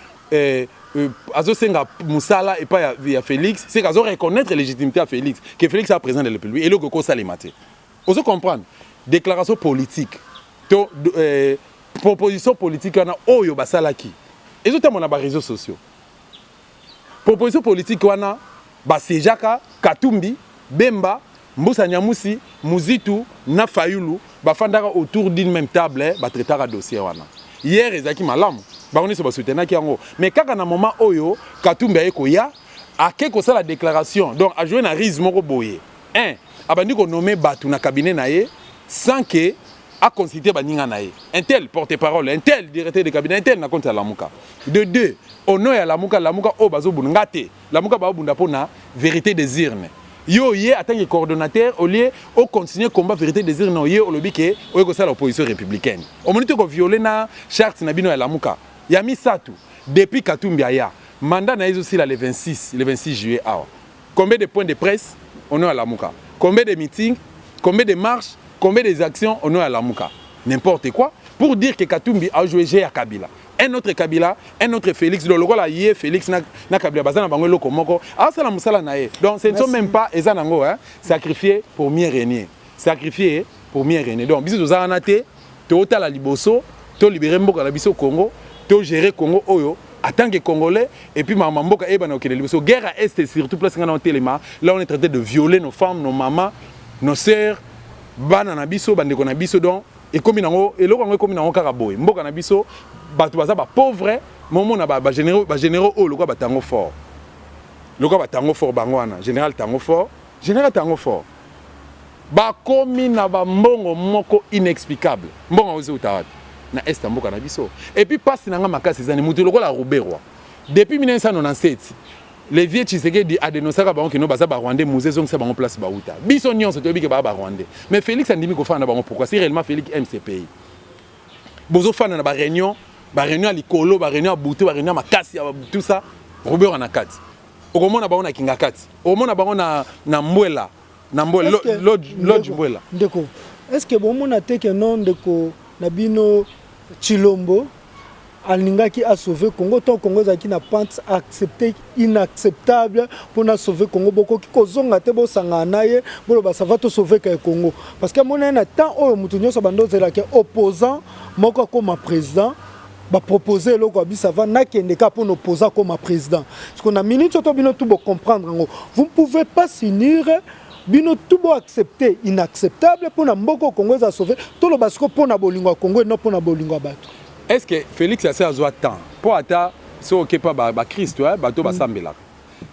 azo senga musala et pas ya Félix, c'est qu'azo reconnaître la légitimité à Félix que Félix est président de la République et le koko salimate. Ozo comprendre déclaration politique. To proposition politique na oyo basalaki. Et tout à mon réseaux sociaux. proposition politique wana basejaka Katumbi Bemba Mbusa Nyamusi Muzitu na Fayulu bafandaka autour d'une même table batraitaka dossier wana hier ezaki malamu baoni so basoutenaki yango mais kaka na moment oyo Katumbi ayekoya ake ko la déclaration donc a joué na risque moko boye abandi ko nommer batu na cabinet na ye sans que a consulter baninga na ye un tel porte-parole un tel directeur de cabinet un tel na compte ya Lamuka de deux au nom ya Lamuka o bazo bunngate Lamuka ba bunda pona vérité des urnes yo ye en tant que coordonnateur au lieu au continuer combat vérité des urnes yo au lobby que o ko sala opposition républicaine au moment ko violer na charte na bino ya Lamuka ya misatu depuis Katumbi aya mandat na aussi là le 26 juillet combien de points de presse on est à Lamuka combien de meetings combien de marches combien des actions on est à Lamuka n'importe quoi pour dire que Katumbi a joué à Kabila un autre Kabila un autre Félix le rôle là hier Félix na Kabila bazana bango loko moko asala musala na ye donc ce ne sont même pas ezanango sacrifié pour mieux régner sacrifié pour mieux régner donc biso tozana te to la liboso to libérer mboka na biso Congo to gérer Congo oyo en tant que Congolais, et puis ma maman, guerre à Est, surtout place là on est train de violer nos femmes, nos mamans, nos sœurs, bananabiso, bandeko nabiso donc et comme nango et lokangwe comme nango karaboy, mboka nabiso, batu baza ba pauvre, momo na ba généraux oh lokwa batango fort. Lokwa batango fort bangwana, général tango fort. Ba komi na ba mbongo moko inexplicable. Mbongo ozo utawapi. Na est mboka na biso et puis passe nanga makasi zani mutu lokola Roberwa depuis 1997 les vieux Tshisekedi a dénoncé ka bango kino baza ba Rwandais musée zong sa bango place ba uta biso nyonso to bike ba Rwandais mais Félix andimi ko fana bango pourquoi si réellement Félix aime ce pays bozo fana na ba réunion à likolo ba réunion à Butu ba réunion makasi tout ça Roberwa na kati okomona bango na kinga kati okomona bango na Mbwela lodge Mbwela ndeko est-ce que bomona te que non ndeko Nabino Chilombo alingaki a sauvé Congo tant Congo zaki na pente accepté inacceptable pour na sauver Congo boko ki kozonga te bo sanga naye bolo ba ça va te sauver ka Congo parce que mon na temps o mutu nyoso bando zela ke opposant moko comme président ba proposer loko bisa va na kende ka pour opposant comme président parce qu'on a minute to bino tout bo comprendre ngo vous ne pouvez pas s'unir bino tout bo accepter inacceptable pour na mboko Congo za sauver tout le basiko pour na bolingo Congo non pour na bolingo bato est-ce que Félix a assez temps pour ata so ok pas ba Christ bato ba sambela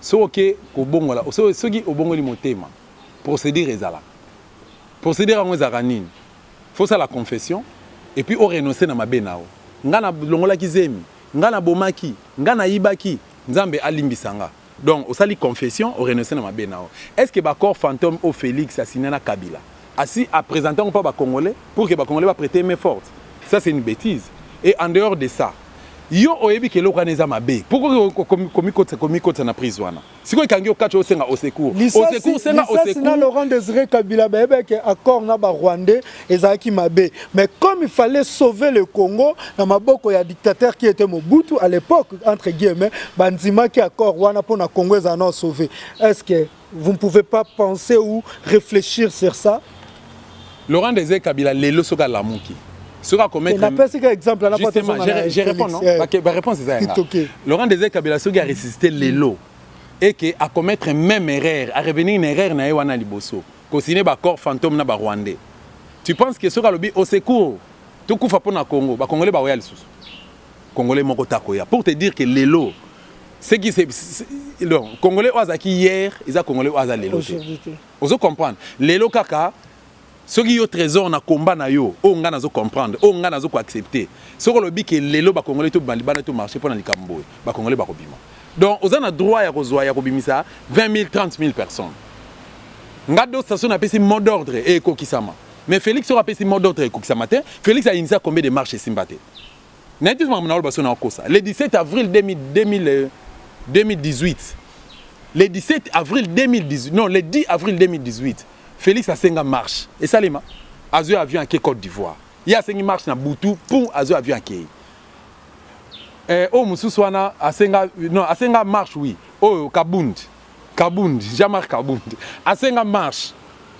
so ok ko bongola so soki obongoli motema procédure ezala procédure en zaranine faut ça la confession et puis on renoncer na mabenao ngana longola kizemi ngana bomaki ngana yibaki nzambe alimbisanga. Donc, au sali confession, au renoncer dans ma benao. Est-ce que le corps fantôme au Félix a signé na Kabila? Assis à présenter ou pas les Congolais pour que les Congolais va prêter main forte. Ça c'est une bêtise. Et en dehors de ça, yo oyebi ke lokaneza mabe. Pourquoi komi kota na prison wana? Si ko kangi okacho osenga au secours. Au secours senga au secours. Na Laurent Désiré Kabila bebe ke accord na ba Rwandais ezaki mabe. Mais comme il fallait sauver le Congo na maboko ya dictateur qui était Mobutu à l'époque entre guillemets, bandima ki accord wana pour na Congo ezana sauver. Est-ce que vous ne pouvez pas penser ou réfléchir sur ça? Laurent Désiré Kabila lelo soka lamuki. Sera commettre exemple là justement je réponds non ma réponse est ça. Laurent Désiré Kabila soki a ressuscité lelo et que a commettre même erreur à revenir une erreur na wana liboso ko signer ba corps fantôme na ba Rwandais. Tu penses que soka lobi au secours tout kufa pona Congo ba Congolais ba oya lisusu Congolais moko takoya pour te dire que lelo ce qui c'est donc Congolais oazaki hier ils a Congolais oaza lelo. Vous comprendre lelo kaka ce qui est au trésor na combat na yo, on nga nazo comprendre, on nga nazo ko accepter. Ce que le bi que lelo ba Congolais to balibana to marcher pour na likambo, ba Congolais ba kobima. Donc aux ana droit ya kozwa ya kobimisa 20 000 30 000 personnes. Nga do station na pesi mot d'ordre et kokisama. Mais Félix aura pesi mot d'ordre et kokisama te. Félix a initié combien de marches simbate. Na tout moment na ba sona kosa. Le 17 avril 2018. Le 17 avril 2018. Non, le 10 avril 2018. Félix a 5 marche. Et ça, Lema, Azou avion à Côte d'Ivoire. Il y a 5 marches dans Boutou pour Azou avion à Kéy. Oh, Moussouana, a 5 marche, oui. Oh, Kabound, Jean-Marc Kabound. A 5 marche,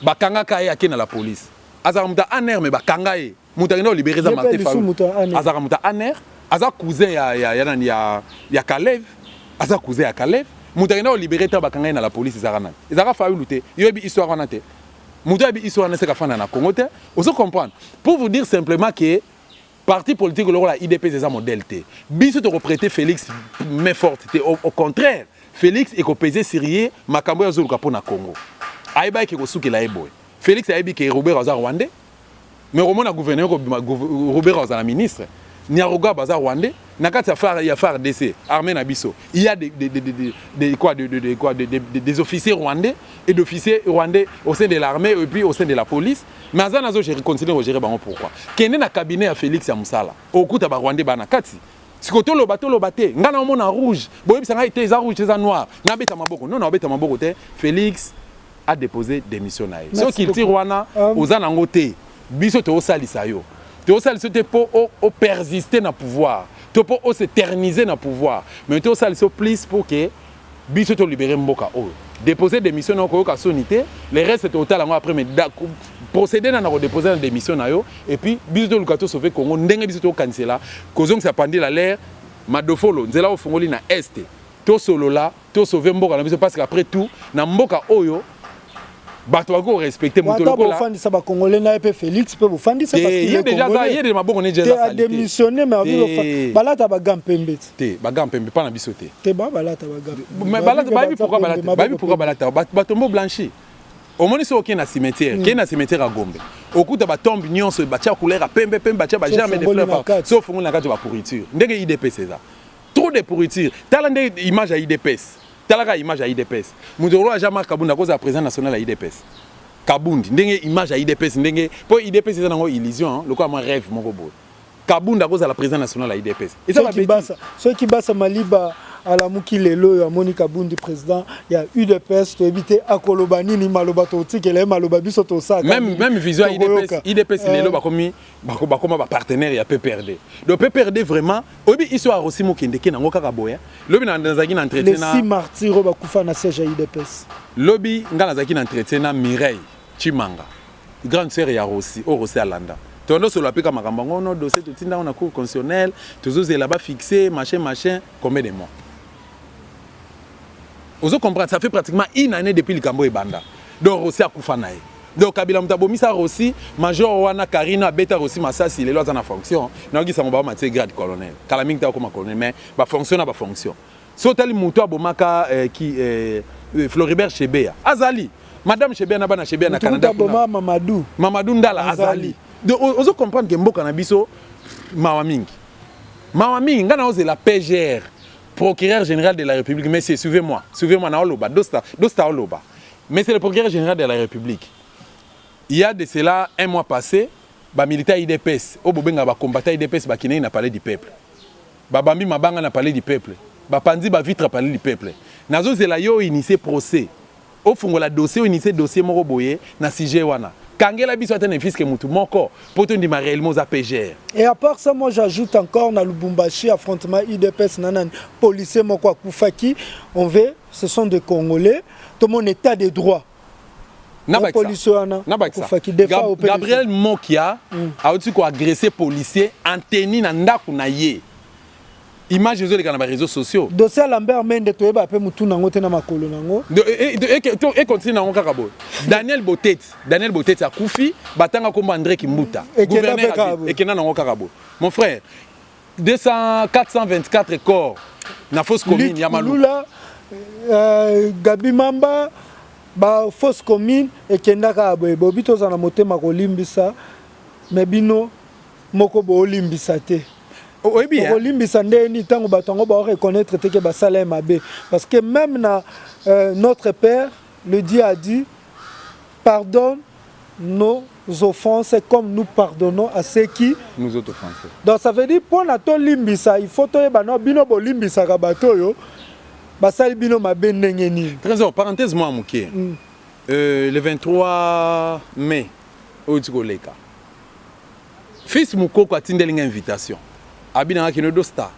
Bakanga Kaye à la police. Azaramouta Aner, mais Bakangaye. Moutarino libéré za Marté Faou. Azaramouta Aner, Azar cousin ya Kalev. Azar cousin à Kalev. Moutagena a libéré Tabakanga dans la police, ils ont fait lutter. Il y a une histoire en tête. Moutagena a une histoire en tête. Congo. Vous comprenez? Pour vous dire simplement que parti politique, la IDP, c'est un modèle. Biso te reprêter Félix, mais forte. Au contraire, Félix est pesé Syrie, Makambo Yazulu Kapona Congo. Aïba qui est souki la eboy. Félix a dit que Robert Azar Rwandais, mais Roman a gouverneur Robert Azar ministre. Nyaruga Bazar Rwandais, Nakati il y a phare DC, armée Nabiso. Il y a des officiers rwandais et d'officiers rwandais au sein de l'armée et puis au sein de la police. Mais Azanazo, j'ai continué à gérer pourquoi. Kende na cabinet à Félix Yamoussala. Au coup, t'as Rwandais Banakati. Si tu as le bateau, ngana on a rouge. Boy, ça a été rouge, c'est noir. N'abeta maboko. Non, n'abeta maboko. Félix a déposé démission. Ce qui tire Rwanda aux anangoté. Biso to osalisayo. Tu as persister dans le pouvoir, tu as s'éterniser dans le pouvoir, mais tu as plus pour que Biso te libérer Mboka. Déposer des missions dans la sonité, le reste est total après, mais procéder à déposer des missions et puis Biso te libérer sauver Congo, ndenge Biso te cancela, causons que ça pendait la l'air, Madofolo, nzela au Fongoli na Est, tu solo là, tu sauver Mboka, parce qu'après tout, na Mboka Oyo, bato wako respecter muto lokola bofandi sa ba congolais na pe Félix pe bofandi sa parce qu'il est déjà ça il y a des maboko ne déjà ça démissionné mais avec balata ba gampembe te ba gampembe pas na biso te ba balata ba gampembe mais balata ba bi pourquoi balata batombo blanchi au moins so aucun cimetière qui na cimetière à Gombe okuta ba tombe nyonso ba tia couleur à pembe pembe ba tia ba jamais de fleurs sauf on na kati ba pourriture ndenge IDP c'est ça trop de pourriture talande image à IDPS talaka image à IDPS mudoro a jamais Kabunda cause à président national à IDPS Kabundi ndenge image à IDPS ndenge pour IDPS c'est une illusion le quoi moi rêve mon robot Kabunda cause à la président national à IDPS et ça va ceux qui bassent Maliba à la Mukilelo ya Monica Kabundi président il y a UDPS to éviter akolobani ni maloba to tikele maloba biso to ça même vision IDPS lelo ba komi ba koma ba partenaire ya PPRD donc PPRD vraiment obi histoire aussi mokende ke nango kaka boya lobi na nzaki na entretien na les 6 martyrs ba kufa na siège ya IDPS lobi ngana zaki na entretien na Mireille Chimanga grande sœur ya Rossi au Rossi Alanda tondo solo apika makambo ngono dossier to tinda on a cour constitutionnel toujours là-bas fixé machin combien de mois. Vous comprenez, ça fait pratiquement une année depuis le Cambo et Banda. Donc Rossi a Koufanaï. Donc Kabila Mtabomisa Rossi, Major Wana Karina Beta Rossi Massassi, les lois en fonction. Nous avons un grade colonel. Kalaming ta comme colonel, mais ba fonction na ba fonction. Sotel Moutoua Bomaka qui Floribert Chebea. Azali. Madame Chebea na bana Chebea na Canada. Mamadou. Mamadou Ndala Azali. Donc vous comprenez que Mboka na biso Mawaming. Mawaming ngana ose la PGR. Procureur général de la République, messieurs, suivez-moi, na Oloba, Dosta Oloba. Mais c'est le procureur général de la République. Il y a de cela un mois passé, les militaires IDPS, les combattants IDPS, ils n'a parlé du peuple. Babambi Mabanga n'a parlé du peuple. Bapandi Bavitre a parlé du peuple. Nazo Zelayo initié procès. Au fond, la dossier initié dossier Moroboye, na CG wana. Kangela biso atene fils que mutu moko poto ndima réellement za PGR. Et à part ça moi j'ajoute encore na Lubumbashi affrontement IDPS nanan policier moko akufaki on veut ce sont des Congolais tout mon état de droit. Gabriel Mokia a aussi agressé policier en tenue na ndaku na ye. Image les sur les réseaux sociaux. Dossier Lambert Mende to eba pe mutu nango te na makolo nango. Et continue nango kakabo. Daniel Botet a Koufi, batanga comme André Kimbuta. Gouverneur et kena nango kakabo. Mon frère, 424 corps na fausse commune Yamalou. Gabi Mamba ba fausse commune et kenda kakabo. Bobito za na motema ko limbisa mais bino moko bo limbisa te. Oui, bien. Parce que même notre Père, le Dieu a dit, pardonne nos offenses comme nous pardonnons à ceux qui nous ont offensés. Donc ça veut dire pour notre limbisa, il faut que bino bo limbisa kabato yo, basali bino mabe ndengeni. Trésor, parenthèse moi muké. Le 23 mai au Tsigoleka. Fils Moukoko a tindé une invitation. Abina qui nous dosta.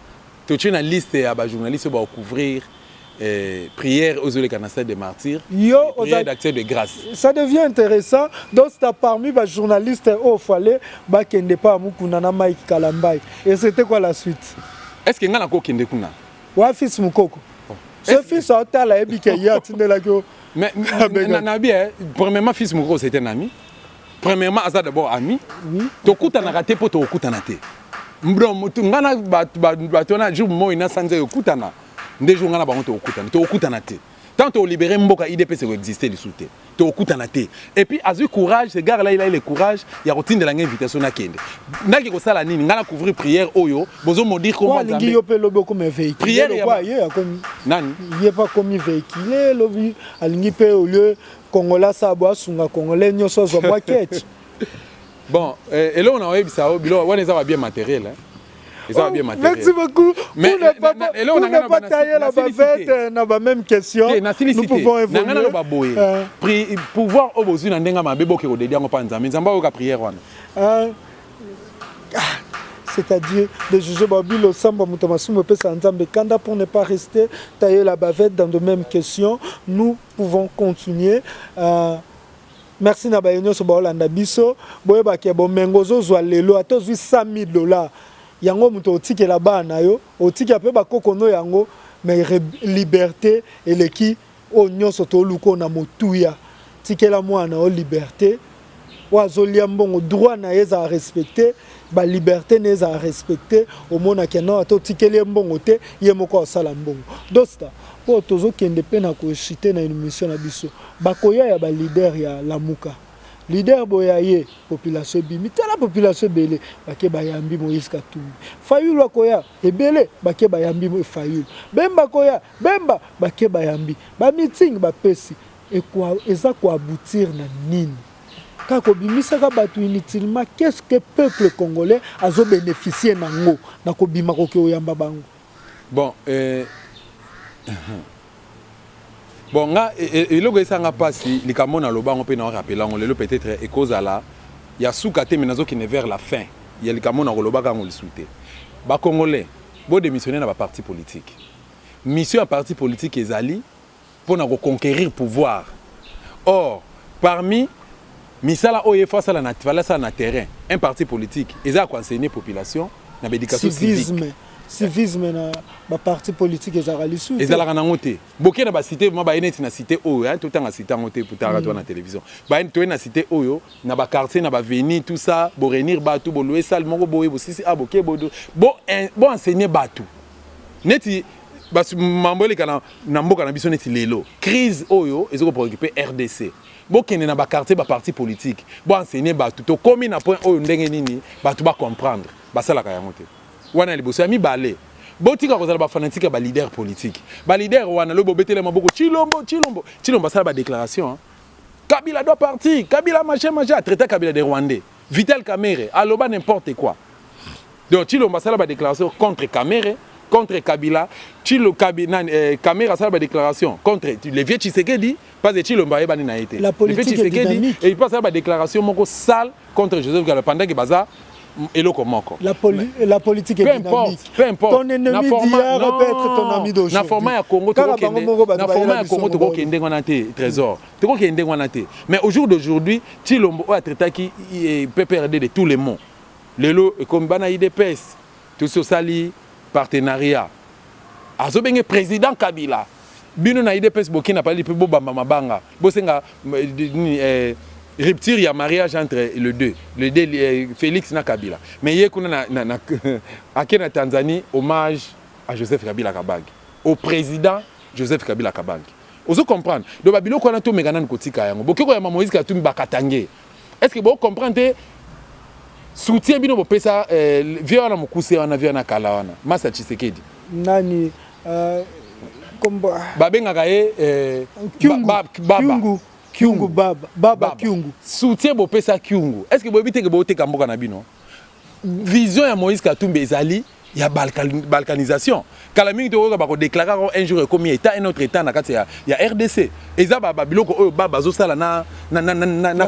Tu as une liste à journalistes pour couvrir prière aux canastères des martyrs, prière d'accès de grâce. Ça devient intéressant. Donc c'est parmi les journalistes au Fallait, qui n'est pas Moukounana Mike Kalambai. Et c'était quoi la suite? Est-ce qu'il y a un Kende Kuna? Ouais, fils Moukoko. Ce fils a été là, mais Nabi, premièrement, fils Moukro, c'était un ami. Premièrement, Azad d'abord ami. Oui. Tokuta na raté pour tokuta na te. Mbro mutungana batona jour mo ina sanze okutana. Ndejo ngana bango tokuta na te. Tant au libérer mboka IDP c'est exister du soute. Tokuta na te. Et puis azu courage, ce gars là il a le courage, il y a routine de l'invitation na kende. Ndaki ko sala nini ngana couvrir prière oyo, bozo mo dire comment Zambe. Ngi yope lobo comme véhicule. Prière quoi yé comme nani? Il est pas comme véhicule lobi alingi pe au lieu Congolais sabo sunga Congolais nyoso zo boquette. Bon, et là on a ça bilo on est bien matériel hein. Oh, merci beaucoup. Mais vous n'avez pas taillé la bavette dans la même question. Nous pouvons évoluer. Pouvoir au besoin d'un denga mabebo qui redédia en panza. Mais zamba oka prière wana. C'est-à-dire de juger Babilo Samba Mutamasu Pesa Nzambe Kanda pour ne pas rester tailler la bavette dans de mêmes questions. Nous pouvons continuer. Merci na bayenyo so baolanda biso. Boye ba ke bo mengozo zwa lelo atozwi $100,000. Yango muto otike la bana yo otike ape bakoko no yango mais liberté eleki o nyonso to luko na motuya tike la mwana o liberté wazolia mbongo droit na yeza respecter ba liberté neza respecter au mona keno ato tike le mbongo te ye moko sala mbongo dosta po tozo kende pe na ko chiter na émission na biso bakoya ya ba leader ya lamuka. Leader boyaye population bimi la population belé bake bayambi Moïse Katumbi Fayulu akoya ebele bake bayambi mo Fayulu Bemba koya Bemba bake bayambi ba meeting ba pesi et quoi eza ko aboutir na nini kako bimisa ka batu inutilement qu'est-ce que peuple congolais azo bénéficier nango na ko bima ko ke oyamba bango. Bon bon, il y a un passé, les Camerounais ont rappelé le peut-être et cause à la, il y a sous-caté mais qui est vers la fin. Il y a les Camerounais ont le soutien. Les Congolais, ils démissionner dans la parti politique. Mission à parti politique est allée pour conquérir le pouvoir. Or, parmi Misala Oyefa ça na terrain, un parti politique, ils ont enseigné la population dans l'éducation civique. Civisme na ba parti politique ezali sous ezala na ngote boké na ba cité moi ba eneti na cité oyo hein tout temps na cité ngote pour ta radio na télévision ba ento na cité oyo na ba quartier na ba venir tout ça bo réunir batu bo louer salle moko boye bo sisi aboké bodo bo enseigner batu neti ba mambole kana na mboka na biso neti lelo crise oyo ezoko préoccuper RDC bo kende na ba quartier ba parti politique bo enseigner batu to komi na point oyo ndenge nini batu ba comprendre ba sala ka yangote wana liboso ya mibale botika kozala ba fanatique ba leader politique ba leader wana lo bobetele maboko Chilombo sala ba déclaration hein? Kabila doit partir Kabila machin traiter Kabila des Rwandais Vital Kamerhe aloba n'importe quoi donc Chilombo sala ba déclaration contre Kamerhe contre Kabila Kamerhe sala ba déclaration contre les vieux Tshisekedi pas de Chilombo yebani na été la politique est dynamique et il passe ba déclaration moko sale contre Joseph Kabila pendant que baza la politique est dynamique. Peu importe. Ton ennemi d'hier peut être ton ami d'aujourd'hui. Na format ya Congo to ko kende ngwana te trésor. To ko kende ngwana te. Mais au jour d'aujourd'hui, Chilombo a traité qui peut perdre de tous les mots. Lelo comme bana IDPS, tout ce sali partenariat. Azo benge président Kabila. Bino na IDPS Burkina Faso pe bo bamba mabanga. Bo senga rupture, il y a mariage entre le deux Félix na Kabila. Mais il y a na Tanzanie, hommage à Joseph Kabila Kabange, au président Joseph Kabila Kabange. Vous comprenez? Donc, Babilo, quand on a tout méganan kotika yango, beaucoup de Moïse Katumbi bakatangé. Est-ce que vous comprenez? Soutien bino bopesa via na mukuse wana via na kalawana. Masa Tshisekedi. Nani kombo babenga kae baba. Kyungu baba Kyungu soutien bopesa Kyungu est-ce que bobite que bote kamboka na bino vision ya Moïse Katumbi ezali ya balkanisation kala mingi to ba ko déclarer un jour comme état un autre état na kati ya RDC eza ba biloko oyo baba zo sala na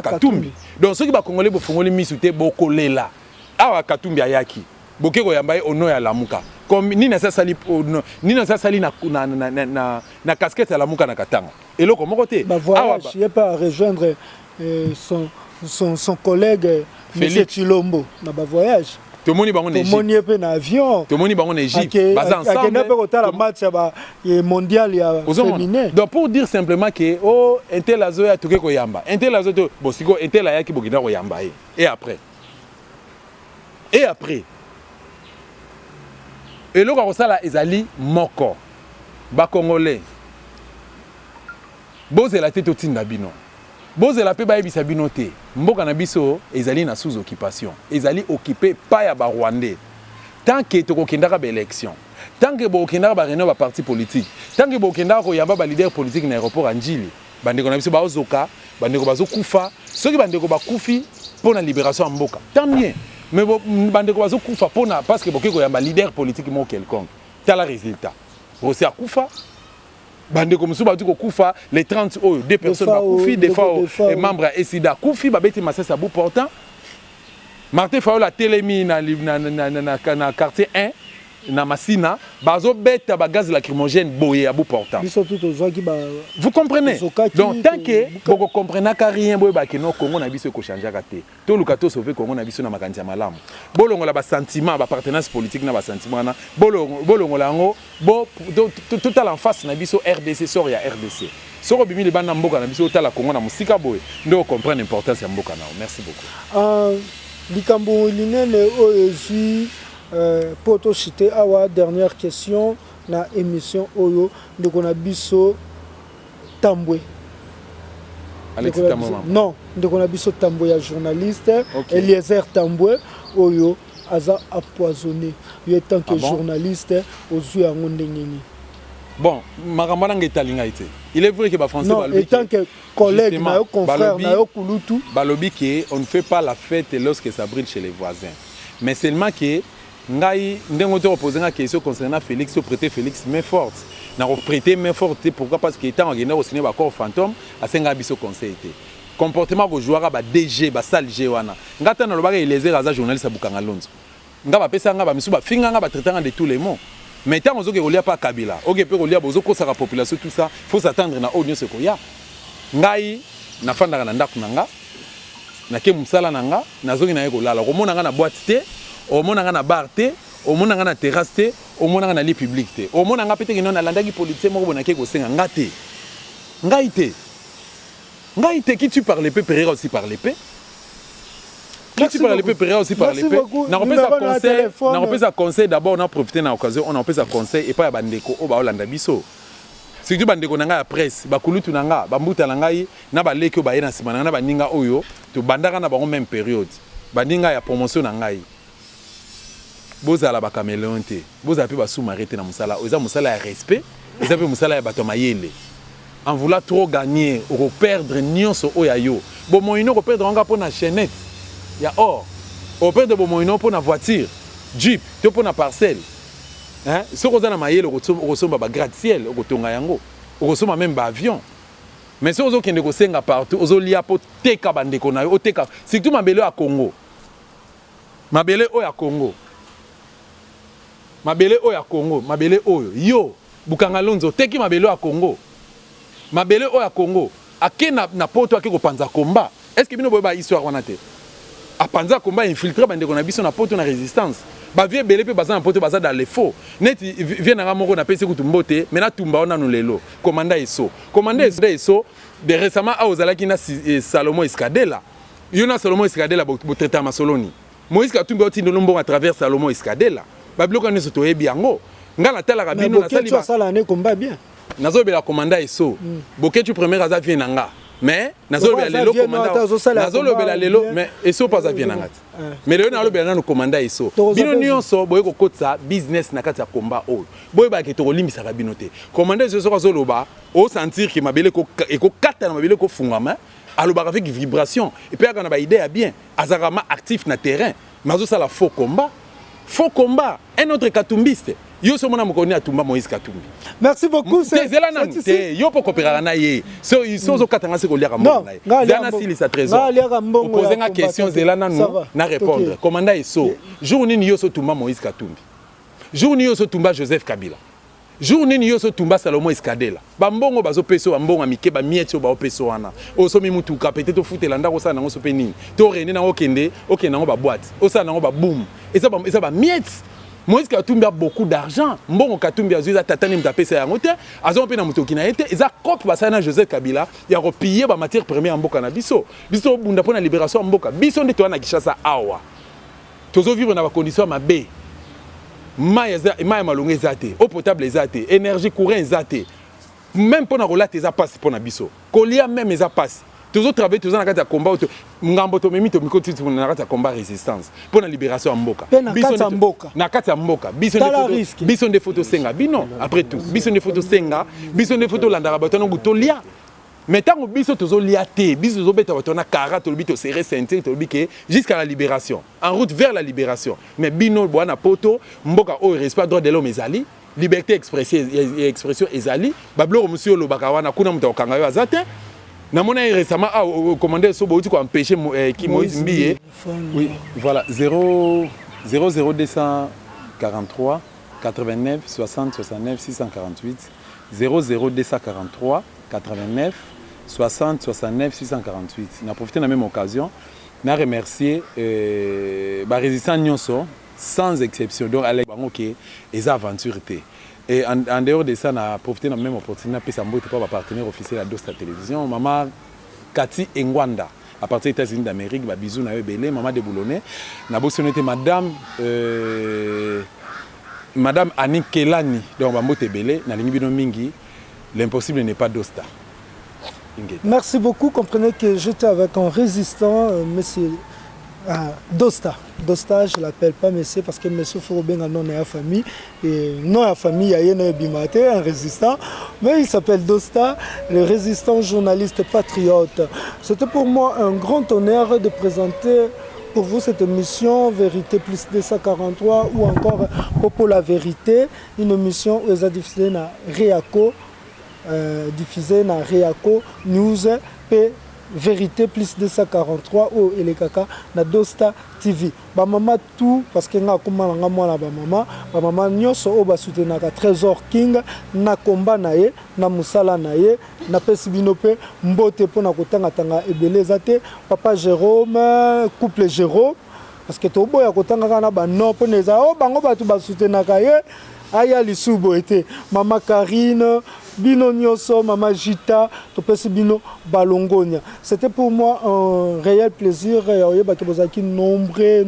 Katumbi donc ceux qui ba congolais bo fongoli misute bokolela awa Katumbi ayaki boke ko yamba ono ya lamuka comme ni na sali na casquette ya lamuka na katanga et là comment côté voyage il pas rejoindre son collègue Félix Chilombo na ba voyage Tout le monde est en Égypte. Tout le monde est en avion. Tout le monde est en Égypte. Basé ensemble. Le match mondial féminin. Donc pour dire simplement que oh Intel Azo a tout que yamba. Intel Azo bon si Intel a qui bokina yamba et après. Et après. Et le gars ça là ezali moko. Ba congolais. Boze la tête au tinda bino. Boze la pe ba yebisa bino te. Mboka na biso ezali na sous occupation. Ezali occupé pas ya ba Rwandais. Tant que tu as une élection, tant que tu as un parti politique, tant que tu as un leader politique dans l'aéroport Anjili, tu as un Zoka, tu as un Koufa, ceux qui ont Koufi pour la libération en Mboka. Tant mieux. Mais tu as un Koufa parce que tu as un leader politique quelconque. Tu as le résultat. Tu as un Koufa. Bande comme ça, tu Koufa, les 30 deux personnes Koufi, des fois membres et SIDA Koufi, Babeti Massa Sabou portant. Martin Fayoul a télémis dans le quartier 1, dans Massina, bazo bête à gaz lacrymogène boyé à bout portant. Vous comprenez? Donc tant que vous comprenez que rien que non Congo n'a biso ko changer raté. Tout le cato sauver Congo n'a biso na makanza malamu. Bolongo la ba sentiment ba appartenance politique na ba sentiment na bolongo la ngo bo tout à l'enfance na biso RDC sort ya RDC. Soro bimi le bana mboka na biso tout à la Congo na musika boy. Ndo comprendre l'importance ya mboka na. Merci beaucoup. Likambo linene oyezu poto cité awa dernière question na émission oyo ndeko na biso Tambwe. Alexis Tambwe. Non, ndeko na biso Tambwe ya journaliste Eliezer Tambwe oyo aza empoisonné. Il est tant que journaliste ozu yango ndengeni. Bon, makamana ngetalinga ite. Il est vrai que ba français non, et tant que collègue na yo confrère na yo kulutu balobi que on ne fait pas la fête lorsque ça brille chez les voisins. Mais seulement que ngai ndengo te reposer une question concernant Félix, au prêter Félix main forte. Na prêter main forte pourquoi parce que étant en au cinéma corps fantôme à senga biso conseil été. Comportement go joueur ba DG ba sal G wana. Ngata na lobaka Eliezer aza journaliste abukanga Lonzo. Nga ba pesa nga ba misu ba finga nga ba traitant de tous les mots. Mais tant que vous n'avez pas Kabila, vous n'avez pas la population, tout ça, il faut s'attendre à l'audience que vous avez. Ngai, na fanda na ndaku nanga, na ke musala nanga, na zogi na yeko lala. Omo nanga na boîte te, omo nanga na bar te, omo nanga na terrasse te, omo nanga na lit public te. Omo nanga pete ki non na landaki politique moko bonake ko senga ngate. Ngai te. Ngai te qui tu parles l'épée, Pereira aussi par l'épée. Qui tu parles l'épée, Pereira aussi par l'épée. Na repese à conseil d'abord on a profité na occasion, on a repese à conseil et pas ya bandeko o ba olanda biso. Surtout bandeko nanga ya presse, ba kulutu nanga, ba mbuta nanga na ba leki o ba yena sima na ba ninga oyo, to bandaka na ba même période. Bandinga ya promotion nanga yi. Bozala ba caméléon te. Bozala pe ba sous-marité na musala, oza musala ya respect, oza pe musala ya bato mayele. En vouloir trop gagner, ou perdre nyonso oya yo. Bon moino ko perdre nga pour na chaînette. Il y a or, au père de Bomoino pour la voiture, Jeep, pour la parcelle. Hein? Ce qu'on a dans maïe, on ressemble à gratte-ciel, on ressemble même à avion. Mais ce qu'on a senga partout, on a lié pour teka bandeko na yo, teka. Surtout ma belle à Congo. Ma belle au ya Congo. Ma belle au ya Congo, ma belle au yo, Bukanga Lonzo, teki ma belle à Congo. Ma belle au ya Congo. Ake na poto ake ko panza combat. Est-ce que bino boba histoire wana te? A panza combat infiltré bandeko na biso na poto na résistance. Ba vie belé pe baza na poto baza dans les faux. Net vient na moko na pese kutumbote, mais na tumba ona no lelo. Commanda eso. Commanda eso de récemment a ozalaki na Salomon Iskadela. Yona Salomon Iskadela bo traiter Masoloni. Moïse Katumbi oti ndolombo à travers Salomon Iskadela. Ba bloka ne soto yebi yango. Ngala tala kabino na sali ba. Ça ne combat bien. Nazo be la commanda eso. Boketu premier aza vient nanga. Mais nazolo bela lelo commanda nazolo bela lelo mais eso pas ça vient ngati mais lelo nazolo bela no commanda eso bino nyonso boye ko kotsa business na kati ya combat o boye ba ke to limbisa ka bino te commanda eso so zolo ba o sentir que mabele ko kata na mabele ko fungama aloba avec vibration et puis quand on a idée bien azarama actif na terrain mazo ça la faux combat un autre katumbiste. Yo so mona mokoni atumba Moïse Katumbi. Merci beaucoup. C'est là nan te yo po coopérer na ye. So ils zo katanga se ko liaka mbongo na ye. Zana sili sa trésor. Poser une question zela nanu na répondre. Commandant eso. Jour nini yo so tumba Moïse Katumbi. Jour nini yo so tumba Joseph Kabila. journée ni yoso tumba Salomon Escadela bambongo bazo peso bambongo amike ba mietio ba opeso wana osomi mutuka peut-être to futela ndako sa nango so penini to rene nango kende okende nango ba boîte osa nango ba boom eza ba miet Moïse Katumbi a beaucoup d'argent mbongo Katumbi azuza tatani mtapesa yango te azo pe na mutoki na ete eza cop basana Joseph Kabila ya repiller ba matière première mboka na biso bunda pona libération mboka biso nde to na Kishasa awa tozo vivre na ba conditions mabe mai malonga ezate eau potable ezate énergie courant ezate même pour na relate eza passe pour na biso kolia même eza passe toujours travailler toujours na kati ya combat ngambo to memi to mikoti na kati ya combat résistance pour na libération ya mboka na kati ya mboka biso nde photo senga bino après tout biso nde photo senga biso nde photo landaka bato na gutolia mais tant que biso tozolia te biso tozobeta bato na kara to bito serré ceinture to bike jusqu'à la libération en route vers la libération mais bino bwana poto mboka o respect droit de l'homme ezali liberté expression ezali bablo monsieur lo bakawana kuna muta okanga yo azate na mona récemment au commandeur so bauti ko empêcher qui Moïse Mbiye oui voilà 00243 89 60 69 648 00243 89 60 69 648. Na profité de la même occasion, na remercier ba résistants nyonso sans exception donc avec bango que les aventures et en dehors de ça na profité de la même opportunité na pesa mbote pas partenaire officiel à Dosta Télévision maman Kati Engwanda à partir des États-Unis d'Amérique ba bisou na belé maman de Boulonnais na bosonete madame Annie Kelani donc ba mbote belé na lingi bino mingi l'impossible n'est pas Dosta. Merci beaucoup. Comprenez que j'étais avec un résistant, monsieur Dosta. Dosta, je ne l'appelle pas monsieur parce que monsieur Fourobenga non est à famille. Et non à famille, il y a un Bimate, un résistant. Mais il s'appelle Dosta, le résistant journaliste patriote. C'était pour moi un grand honneur de présenter pour vous cette émission Vérité plus 243 ou encore Popo la Vérité. Une émission où ils ont diffusé dans Réaco. Diffusé dans Réaco News et Vérité plus 243 ou Elekaka na Dosta TV. Ba maman tout parce que nga komala nga mwana ba maman nyonso o ba soutenaka Trésor King na komba na ye na musala na ye na pesi bino pe mbote pona kotanga tanga ebeleza te papa Jérôme couple Jérôme parce que to boya kotanga kana ba non poneza o bango batu ba soutenaka ye aya lisubo été maman Karine bino nyoso mama Jita to pesi bino balongonia. C'était pour moi un réel plaisir oyeba ke bozaki nombreux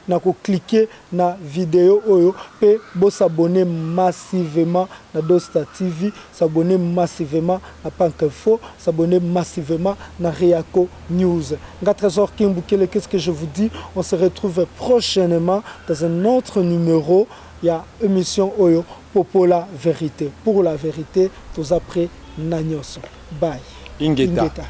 na ko cliquer na vidéo oyo pe bo s'abonner massivement na Dosta TV, s'abonner massivement na Pankinfo, s'abonner massivement na Réaco News. Nga Trésor King Bukele, qu'est-ce que je vous dis? On se retrouve prochainement dans un autre numéro. Il y a émission Oyo Popo la Vérité. Pour la vérité, tous après Nagnoso. Bye. Ingeta.